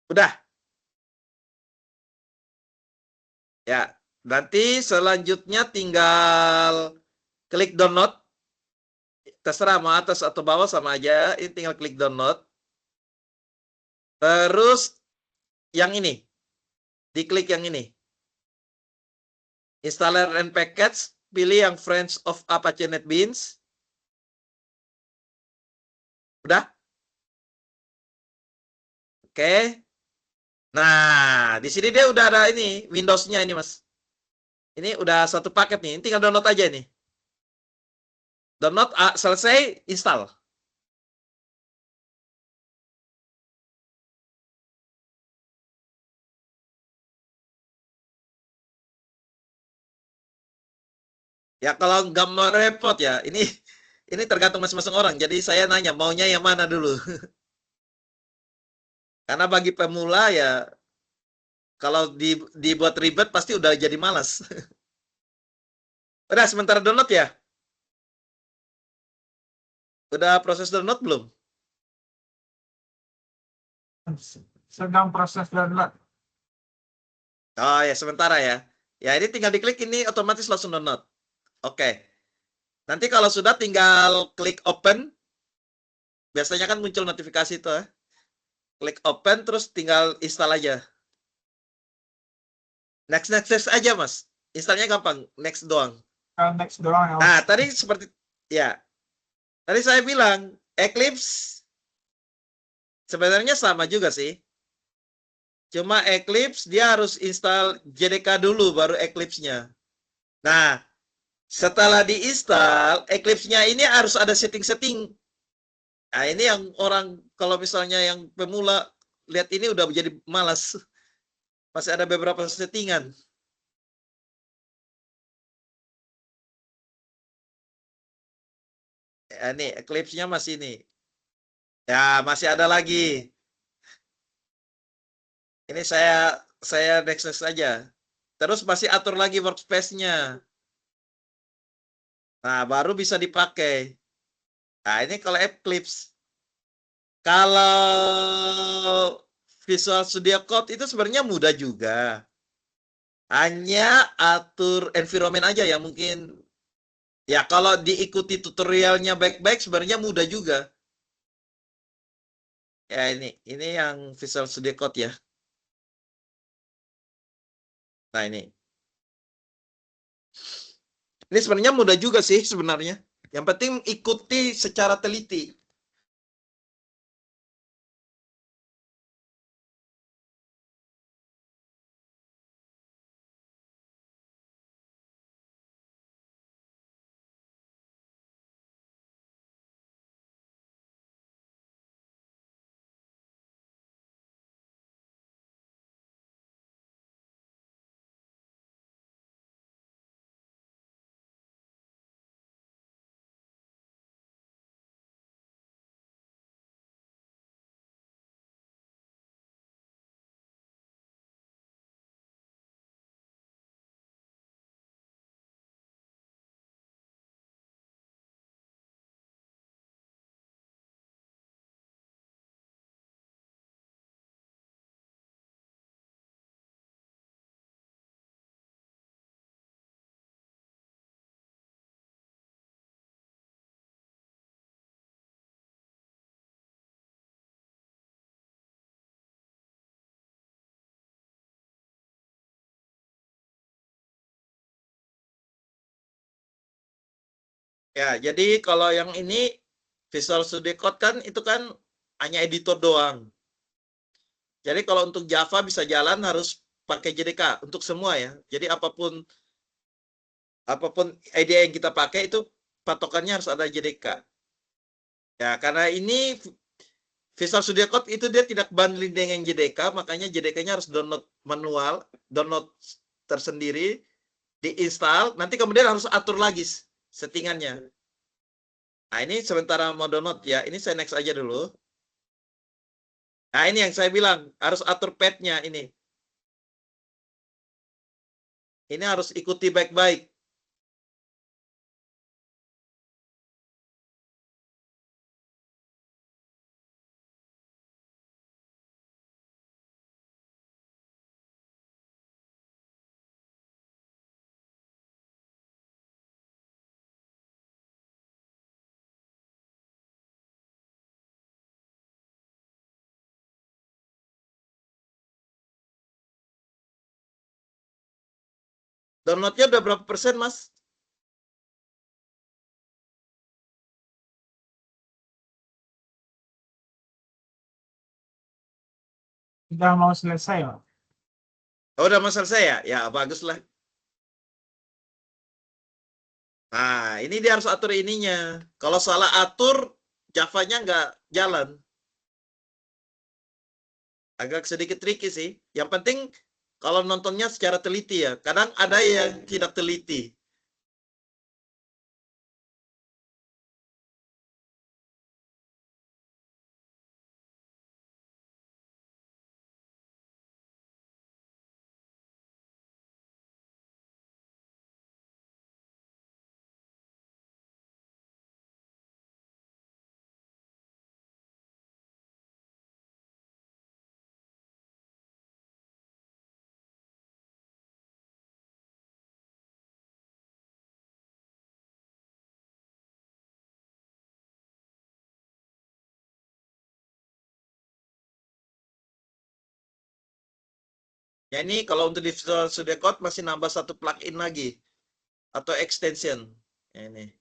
[SPEAKER 1] Udah. Ya, nanti selanjutnya tinggal klik download. Terserah mau atas atau bawah sama aja. Ini tinggal klik download. Terus yang ini. Diklik yang ini. Installer and package. Pilih yang Friends of Apache NetBeans. Udah? Oke. Nah, di sini dia udah ada ini Windows-nya ini, Mas. Ini udah satu paket nih. Ini tinggal download aja nih. Download, selesai, install. Ya kalau nggak mau repot ya, ini tergantung masing-masing orang. Jadi saya nanya maunya yang mana dulu. Karena bagi pemula ya, kalau dibuat ribet pasti udah jadi malas. Udah sementara download ya? Udah proses download belum?
[SPEAKER 3] Sedang proses download.
[SPEAKER 1] Oh ya, sementara ya. Ya ini tinggal diklik ini otomatis langsung download. Oke. Nanti kalau sudah tinggal klik open. Biasanya kan muncul notifikasi itu ya. Klik open terus tinggal install aja. Next aja Mas. Installnya gampang, next doang.
[SPEAKER 3] Next doang ya.
[SPEAKER 1] Nah, tadi seperti ya. Tadi saya bilang Eclipse sebenarnya sama juga sih. Cuma Eclipse dia harus install JDK dulu baru Eclipse-nya. Nah, setelah diinstal, Eclipse-nya ini harus ada setting-setting. Nah, ini yang orang kalau misalnya yang pemula lihat ini udah menjadi malas. Masih ada beberapa settingan. Ya, ini Eclipse-nya masih ini. Ya, masih ada lagi. Ini saya next aja. Terus masih atur lagi workspace-nya. Nah, baru bisa dipakai. Nah, ini kalau Eclipse. Kalau Visual Studio Code itu sebenarnya mudah juga. Hanya atur environment aja yang mungkin ya kalau diikuti tutorialnya baik-baik sebenarnya mudah juga. Ya ini yang Visual Studio Code ya. Nah ini sebenarnya mudah juga sih sebenarnya. Yang penting ikuti secara teliti. Ya, jadi kalau yang ini Visual Studio Code kan itu kan hanya editor doang. Jadi kalau untuk Java bisa jalan harus pakai JDK untuk semua ya. Jadi apapun IDE yang kita pakai itu patokannya harus ada JDK. Ya, karena ini Visual Studio Code itu dia tidak bundling dengan JDK, makanya JDK-nya harus download manual, download tersendiri, diinstal, nanti kemudian harus atur lagi settingannya. Nah, ini sementara mau download ya, ini saya next aja dulu. Nah, ini yang saya bilang, harus atur path-nya ini. Ini harus ikuti baik-baik. Downloadnya udah berapa persen, Mas?
[SPEAKER 3] Udah mau selesai, Pak.
[SPEAKER 1] Oh, udah mau selesai ya? Ya, bagus lah. Nah, ini dia harus atur ininya. Kalau salah atur, Java-nya nggak jalan. Agak sedikit tricky sih. Yang penting kalau nontonnya secara teliti ya. Kadang ada yang tidak teliti. Ya ini kalau untuk di Visual Studio Code masih nambah satu plugin lagi. Atau extension. Ya, ini.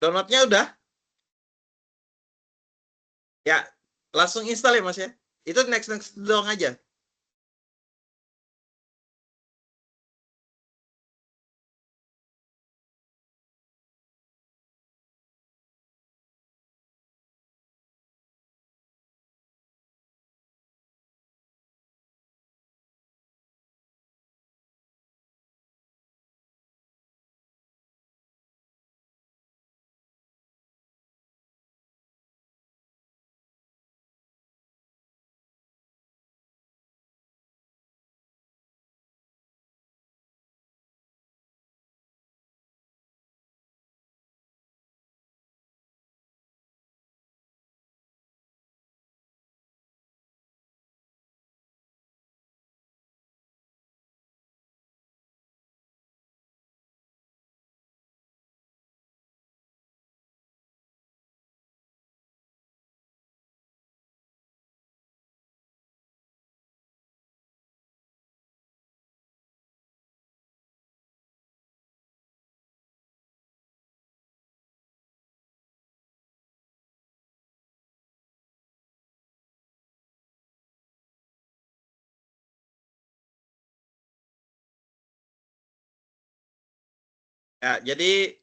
[SPEAKER 1] Downloadnya udah? Ya, langsung install ya Mas ya. Itu next doang aja. Ya, jadi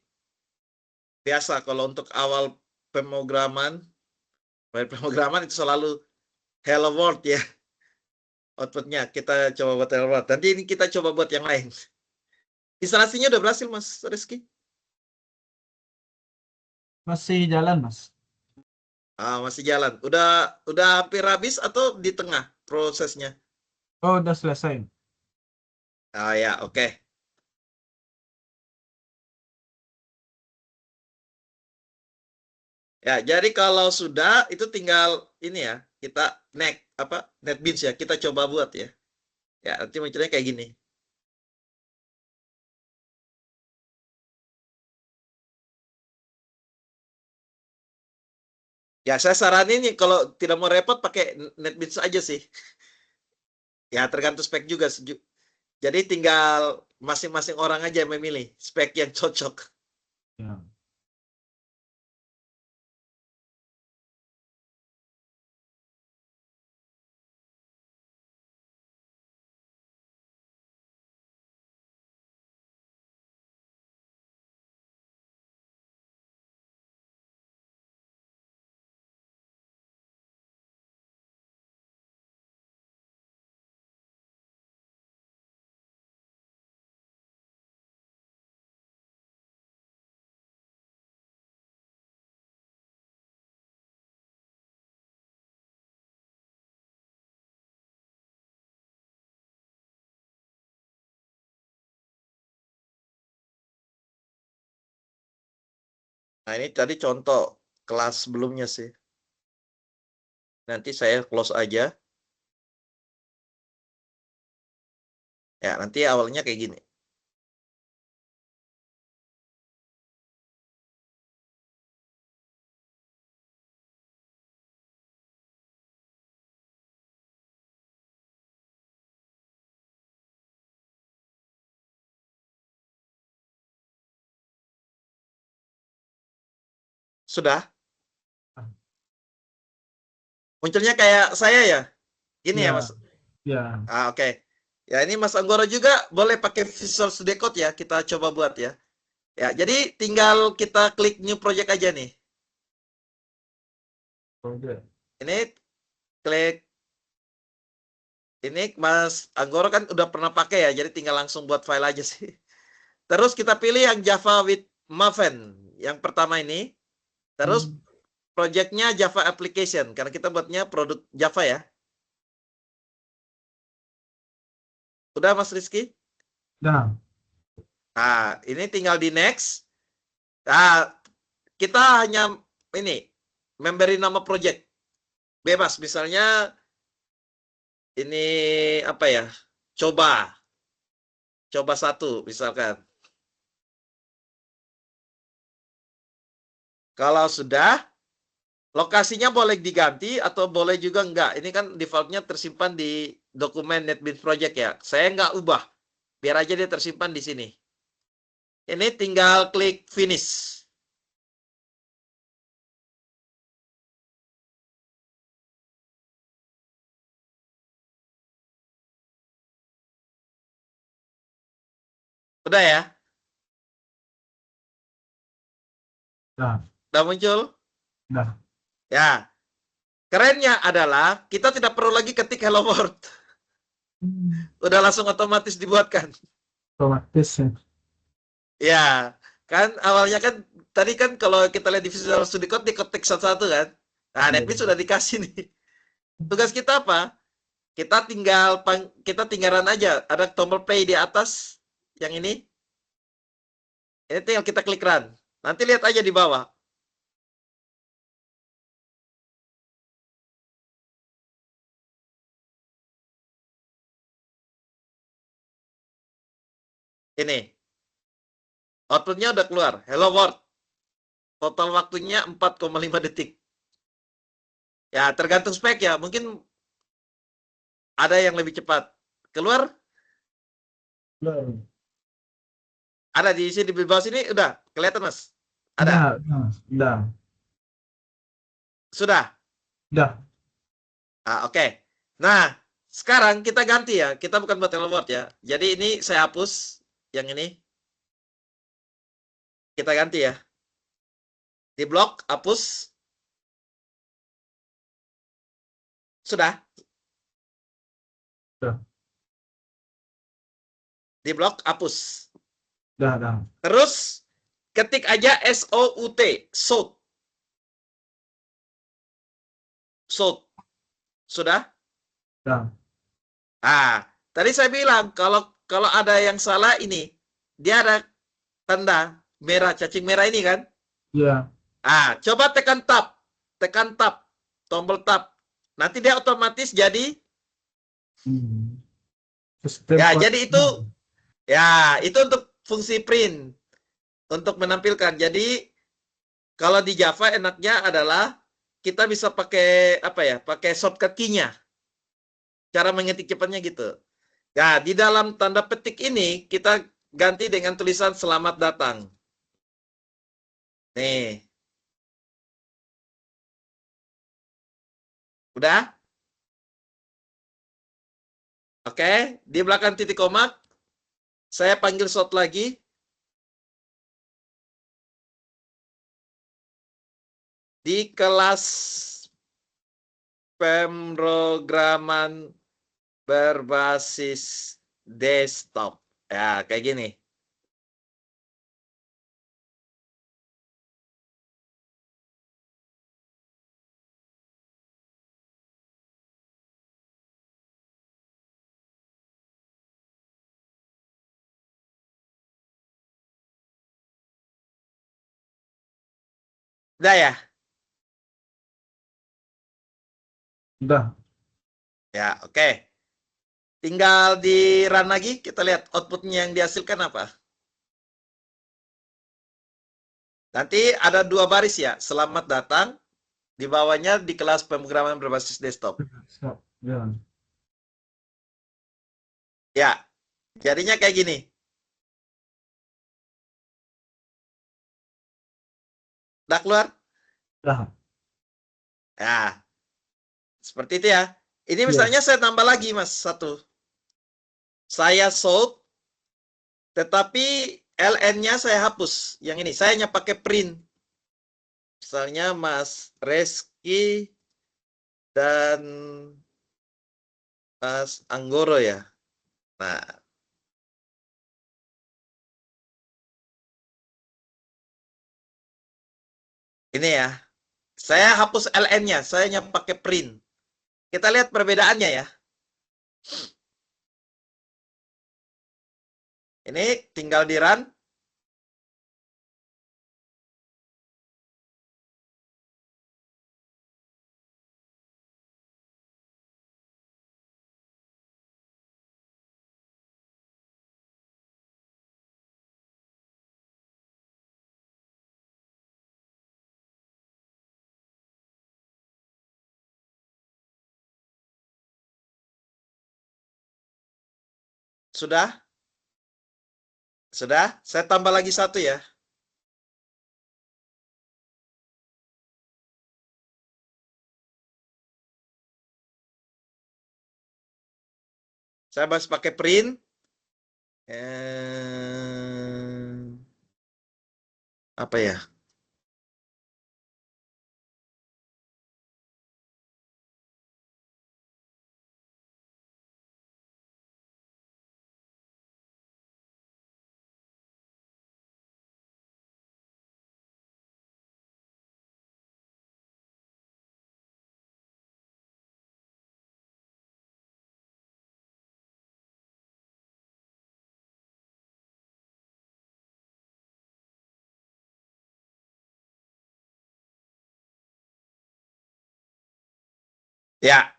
[SPEAKER 1] biasa kalau untuk awal pemrograman itu selalu hello world ya. Outputnya kita coba buat hello world. Nanti ini kita coba buat yang lain. Instalasinya udah berhasil Mas Rizky?
[SPEAKER 3] Masih jalan, Mas.
[SPEAKER 1] Masih jalan. Udah hampir habis atau di tengah prosesnya?
[SPEAKER 3] Oh, udah selesai.
[SPEAKER 1] Ya, oke. Ya, jadi kalau sudah itu tinggal ini ya, kita NetBeans ya, kita coba buat ya. Ya, nanti munculnya kayak gini. Ya, saya saranin nih kalau tidak mau repot pakai NetBeans aja sih. Ya, tergantung spek juga. Jadi tinggal masing-masing orang aja yang memilih spek yang cocok.
[SPEAKER 3] Ya.
[SPEAKER 1] Nah, ini tadi contoh kelas sebelumnya sih. Nanti saya close aja. Ya, nanti awalnya kayak gini. Sudah? Munculnya kayak saya ya? Gini ya,
[SPEAKER 3] Ya.
[SPEAKER 1] Mas?
[SPEAKER 3] Ya.
[SPEAKER 1] Oke. Ya, ini Mas Anggoro juga boleh pakai Visual Studio Code ya. Kita coba buat ya. Ya, jadi tinggal kita klik new project aja nih.
[SPEAKER 3] Oke.
[SPEAKER 1] Ini klik ini Mas Anggoro kan udah pernah pakai ya, jadi tinggal langsung buat file aja sih. Terus kita pilih yang Java with Maven, yang pertama ini. Terus projectnya Java Application, karena kita buatnya produk Java ya. Udah Mas Rizky?
[SPEAKER 3] Nah,
[SPEAKER 1] Nah, ini tinggal di next. Nah, kita hanya ini memberi nama project. Bebas, misalnya ini apa ya? Coba satu misalkan. Kalau sudah, lokasinya boleh diganti atau boleh juga enggak. Ini kan defaultnya tersimpan di dokumen NetBeans Project ya. Saya enggak ubah. Biar aja dia tersimpan di sini. Ini tinggal klik finish. Udah ya?
[SPEAKER 3] nah,
[SPEAKER 1] Udah muncul?
[SPEAKER 3] nah.
[SPEAKER 1] Ya. Kerennya adalah kita tidak perlu lagi ketik hello world. Udah langsung otomatis dibuatkan.
[SPEAKER 3] Otomatis ya.
[SPEAKER 1] Ya, kan awalnya kan tadi kan kalau kita lihat di Visual Studio Code diketik satu-satu kan. Nah, NetBeans sudah dikasih nih. Tugas kita apa? Kita tinggalan aja. Ada tombol play di atas yang ini. Ini tinggal kita klik run. Nanti lihat aja di bawah. Ini. Outputnya udah keluar. Hello world. Total waktunya 4,5 detik. Ya, tergantung spek ya. Mungkin ada yang lebih cepat. Keluar?
[SPEAKER 3] Belum.
[SPEAKER 1] Ada di sini di bawah sini udah kelihatan Mas. Ada.
[SPEAKER 3] Udah.
[SPEAKER 1] Sudah.
[SPEAKER 3] Udah.
[SPEAKER 1] Oke. Nah, sekarang kita ganti ya. Kita bukan buat hello world ya. Jadi ini saya hapus yang ini. Kita ganti ya. Di blok, hapus. Sudah?
[SPEAKER 3] Sudah.
[SPEAKER 1] Di blok, hapus.
[SPEAKER 3] Dah.
[SPEAKER 1] Terus, ketik aja SOUT, SOUT. SOUT. Sudah?
[SPEAKER 3] Dah.
[SPEAKER 1] Tadi saya bilang, kalau ada yang salah ini, dia ada tanda merah, cacing merah ini kan?
[SPEAKER 3] Iya.
[SPEAKER 1] Coba tekan tab, tombol tab. Nanti dia otomatis jadi,
[SPEAKER 3] Sistem
[SPEAKER 1] jadi itu untuk fungsi print, untuk menampilkan. Jadi kalau di Java enaknya adalah kita bisa pakai pakai shortcut key-nya. Cara mengetik cepatnya gitu. Di dalam tanda petik ini kita ganti dengan tulisan selamat datang. Nih. Udah? Oke, di belakang titik koma saya panggil short lagi. Di kelas pemrograman berbasis desktop. Ya, kayak gini. Udah ya?
[SPEAKER 3] Udah.
[SPEAKER 1] Ya, oke. Tinggal di run lagi, kita lihat outputnya yang dihasilkan apa. Nanti ada 2 baris ya, selamat datang. Di bawahnya di kelas pemrograman berbasis desktop.
[SPEAKER 3] Ya.
[SPEAKER 1] Ya, jadinya kayak gini. Udah keluar?
[SPEAKER 3] Dah.
[SPEAKER 1] Ya, seperti itu ya. Ini misalnya saya tambah lagi, Mas, satu. Saya sold, tetapi LN-nya saya hapus. Yang ini, saya hanya pakai print. Misalnya Mas Reski dan Mas Anggoro ya. Nah, ini ya. Saya hapus LN-nya, saya hanya pakai print. Kita lihat perbedaannya ya. Ini tinggal di run. Sudah? Sudah? Saya tambah lagi satu ya. Saya masih pakai print. Apa ya? Ya.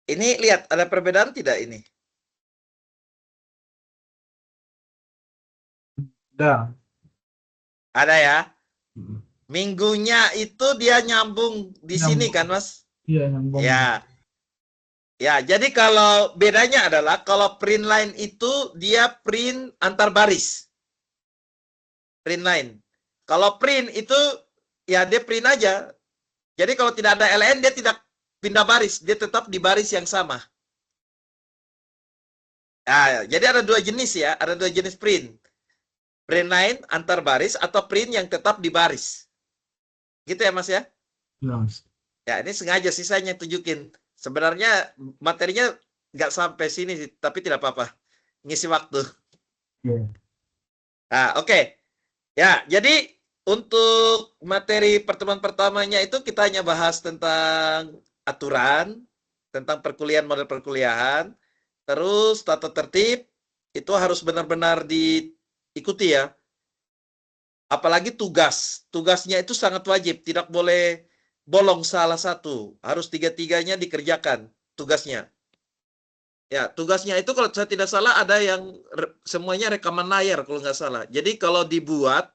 [SPEAKER 1] Ini lihat ada perbedaan tidak ini?
[SPEAKER 3] Dah.
[SPEAKER 1] Ada ya. Minggunya itu dia nyambung di sini kan, Mas?
[SPEAKER 3] Iya, nyambung.
[SPEAKER 1] Ya. Ya, jadi kalau bedanya adalah kalau print line itu dia print antar baris. Print line. Kalau print itu ya dia print aja. Jadi kalau tidak ada LN dia tidak pindah baris, dia tetap di baris yang sama. Jadi ada 2 jenis ya, ada 2 jenis print. Print line antar baris atau print yang tetap di baris. Gitu ya Mas ya?
[SPEAKER 3] Ya, Mas.
[SPEAKER 1] Ya ini sengaja sih saya tunjukin. Sebenarnya materinya nggak sampai sini sih, tapi tidak apa-apa. Ngisi waktu.
[SPEAKER 3] Iya.
[SPEAKER 1] Nah, oke. Ya, jadi untuk materi pertemuan pertamanya itu kita hanya bahas tentang aturan, tentang perkuliahan, model perkuliahan, terus tata tertib, itu harus benar-benar diikuti ya. Apalagi tugas. Tugasnya itu sangat wajib, tidak boleh bolong salah satu. Harus tiga-tiganya dikerjakan tugasnya. Ya, tugasnya itu kalau saya tidak salah ada yang semuanya rekaman layar kalau nggak salah. Jadi kalau dibuat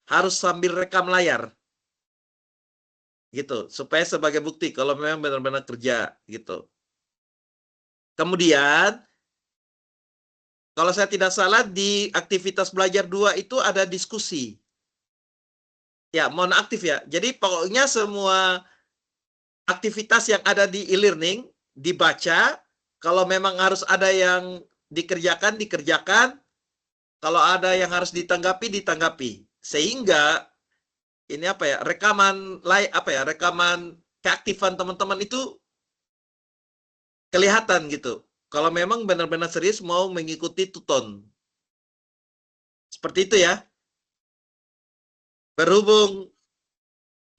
[SPEAKER 1] harus sambil rekam layar. Gitu, supaya sebagai bukti kalau memang benar-benar kerja gitu. Kemudian kalau saya tidak salah di aktivitas belajar 2 itu ada diskusi. Ya, mohon aktif ya. Jadi pokoknya semua aktivitas yang ada di e-learning dibaca, kalau memang harus ada yang dikerjakan, dikerjakan, kalau ada yang harus ditanggapi. Sehingga ini apa ya, rekaman keaktifan teman-teman itu kelihatan gitu. Kalau memang benar-benar serius mau mengikuti tuton. Seperti itu ya. Berhubung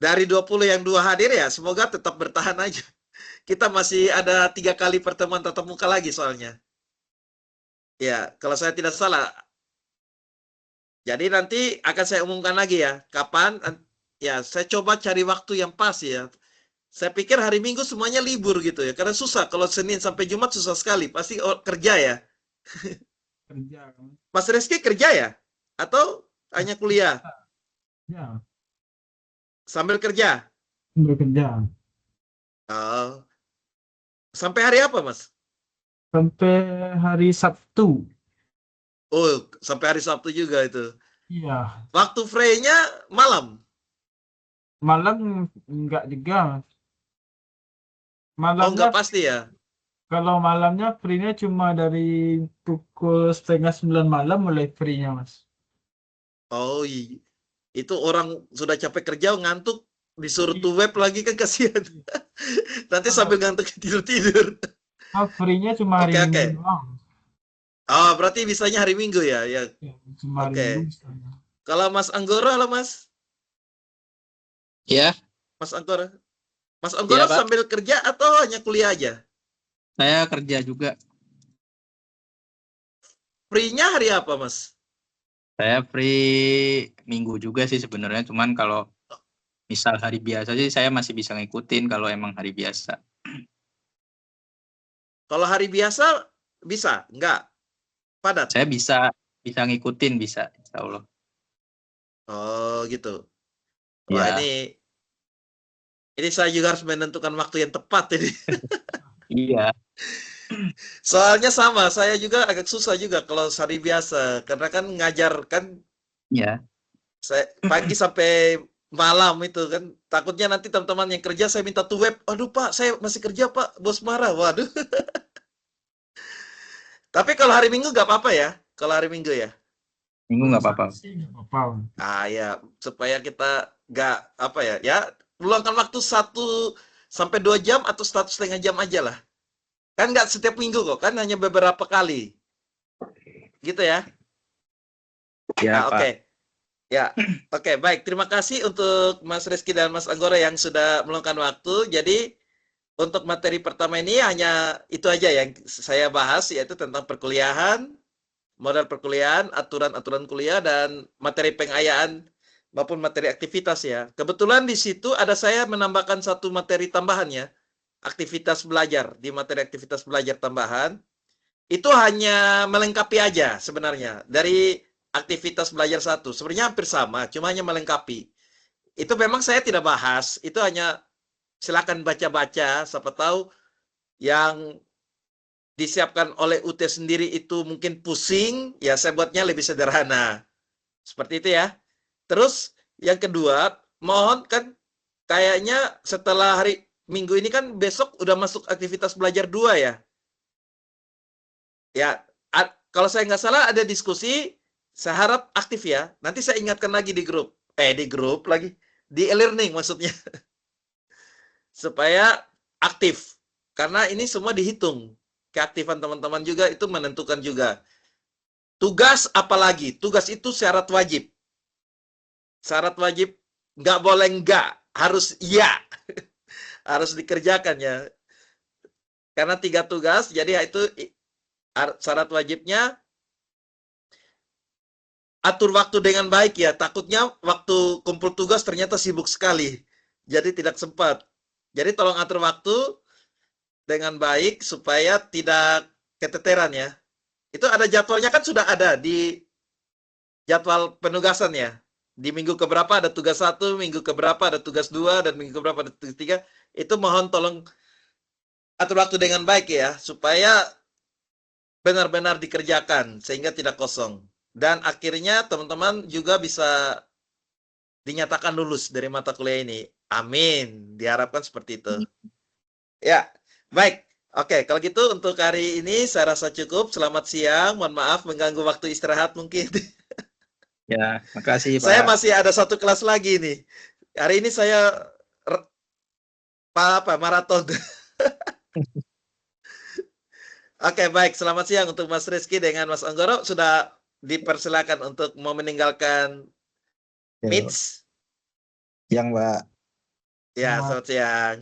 [SPEAKER 1] dari 20 yang 2 hadir ya, semoga tetap bertahan aja. Kita masih ada 3 kali pertemuan tatap muka lagi soalnya. Ya, kalau saya tidak salah. Jadi nanti akan saya umumkan lagi ya, kapan. Ya, saya coba cari waktu yang pas ya. Saya pikir hari Minggu semuanya libur gitu ya, karena susah. Kalau Senin sampai Jumat susah sekali, pasti kerja ya.
[SPEAKER 3] Kerja kan.
[SPEAKER 1] Mas Reski kerja ya? Atau hanya kuliah?
[SPEAKER 3] Ya,
[SPEAKER 1] Sambil kerja?
[SPEAKER 3] bekerja.
[SPEAKER 1] Oh. Sampai hari apa, Mas?
[SPEAKER 3] Sampai hari Sabtu.
[SPEAKER 1] Oh, sampai hari Sabtu juga itu.
[SPEAKER 3] Iya.
[SPEAKER 1] Waktu free-nya malam?
[SPEAKER 3] Malam enggak juga, Mas.
[SPEAKER 1] Oh,
[SPEAKER 3] Malamnya
[SPEAKER 1] nggak pasti ya?
[SPEAKER 3] kalau malamnya free-nya cuma dari pukul 8:30 malam mulai free-nya, Mas.
[SPEAKER 1] Oh, itu orang sudah capek kerja, ngantuk, disuruh tuh web lagi kan kasihan. Nanti sambil ngantuk tidur-tidur.
[SPEAKER 3] Free-nya cuma hari
[SPEAKER 1] Oke,
[SPEAKER 3] Minggu
[SPEAKER 1] oke.
[SPEAKER 3] doang.
[SPEAKER 1] Oh, berarti bisanya hari Minggu ya? Ya,
[SPEAKER 3] Ya, cuma hari Minggu
[SPEAKER 1] oke.
[SPEAKER 3] misalnya.
[SPEAKER 1] Kalau Mas Anggoro, halo Mas.
[SPEAKER 2] Ya,
[SPEAKER 1] Mas Anggoro. Mas
[SPEAKER 2] ya
[SPEAKER 1] Anggoro
[SPEAKER 2] Pak.
[SPEAKER 1] sambil kerja atau hanya kuliah aja?
[SPEAKER 2] Saya kerja juga.
[SPEAKER 1] Free-nya hari apa, Mas?
[SPEAKER 2] Saya free Minggu juga sih sebenarnya. Cuman kalau misal hari biasa sih saya masih bisa ngikutin kalau emang hari biasa.
[SPEAKER 1] Kalau hari biasa bisa? Enggak? Padat?
[SPEAKER 2] Saya bisa ngikutin, bisa, insya Allah.
[SPEAKER 1] Oh, gitu. Wah,
[SPEAKER 2] Ya,
[SPEAKER 1] ini saya juga harus menentukan waktu yang tepat ini.
[SPEAKER 2] iya.
[SPEAKER 1] Soalnya sama, saya juga agak susah juga kalau hari biasa. Karena kan ngajar kan
[SPEAKER 2] Iya.
[SPEAKER 1] saya pagi sampai malam itu kan. Takutnya nanti teman-teman yang kerja saya minta tuh web. Aduh Pak, saya masih kerja Pak, bos marah. Waduh. Tapi kalau hari Minggu nggak apa-apa ya? Kalau hari Minggu ya?
[SPEAKER 2] Minggu nggak apa-apa.
[SPEAKER 3] Nggak apa-apa.
[SPEAKER 1] Ya, supaya kita nggak apa ya? Ya, meluangkan waktu 1 sampai 2 jam atau 1,5 jam aja lah. Kan nggak setiap minggu kok, kan hanya beberapa kali. Gitu ya?
[SPEAKER 2] Ya,
[SPEAKER 1] Nah,
[SPEAKER 2] Pak.
[SPEAKER 1] oke. Ya, oke, baik. Terima kasih untuk Mas Rizky dan Mas Anggoro yang sudah meluangkan waktu. Jadi, untuk materi pertama ini hanya itu aja yang saya bahas, yaitu tentang perkuliahan, modal perkuliahan, aturan-aturan kuliah, dan materi pengayaan maupun materi aktivitas ya. Kebetulan di situ ada saya menambahkan satu materi tambahan ya, aktivitas belajar. Di materi aktivitas belajar tambahan, itu hanya melengkapi aja sebenarnya. Dari aktivitas belajar 1, sebenarnya hampir sama, cuma hanya melengkapi. Itu memang saya tidak bahas, itu hanya silakan baca-baca, siapa tahu yang disiapkan oleh UT sendiri itu mungkin pusing, ya saya buatnya lebih sederhana. Seperti itu ya. Terus yang kedua, mohon kan kayaknya setelah hari Minggu ini kan besok udah masuk aktivitas belajar 2 ya. Ya, kalau saya nggak salah ada diskusi, Saya harap aktif ya. Nanti saya ingatkan lagi di grup. Di grup lagi. Di e-learning maksudnya. Supaya aktif. Karena ini semua dihitung. Keaktifan teman-teman juga itu menentukan juga. Tugas apalagi? Tugas itu syarat wajib. Syarat wajib nggak boleh nggak. Harus iya. Harus dikerjakan ya. Karena 3 tugas, jadi itu syarat wajibnya atur waktu dengan baik ya. Takutnya waktu kumpul tugas ternyata sibuk sekali. Jadi tidak sempat. Jadi tolong atur waktu dengan baik supaya tidak keteteran ya. Itu ada jadwalnya kan sudah ada di jadwal penugasan ya. Di minggu keberapa ada tugas 1, minggu keberapa ada tugas 2, dan minggu keberapa ada tugas 3. Itu mohon tolong atur waktu dengan baik ya. Supaya benar-benar dikerjakan sehingga tidak kosong. Dan akhirnya teman-teman juga bisa dinyatakan lulus dari mata kuliah ini. Amin. Diharapkan seperti itu. Ya, baik. Oke, kalau gitu untuk hari ini saya rasa cukup. Selamat siang. Mohon maaf mengganggu waktu istirahat mungkin.
[SPEAKER 2] Ya, makasih
[SPEAKER 1] Saya
[SPEAKER 2] Pak.
[SPEAKER 1] masih ada 1 kelas lagi nih. Hari ini saya maraton. Oke, baik. Selamat siang untuk Mas Rizky dengan Mas Anggoro. Sudah dipersilakan untuk mau meninggalkan
[SPEAKER 2] Yo,
[SPEAKER 1] Meets.
[SPEAKER 2] yang Pak.
[SPEAKER 1] Ya,
[SPEAKER 3] Selamat
[SPEAKER 1] selamat siang.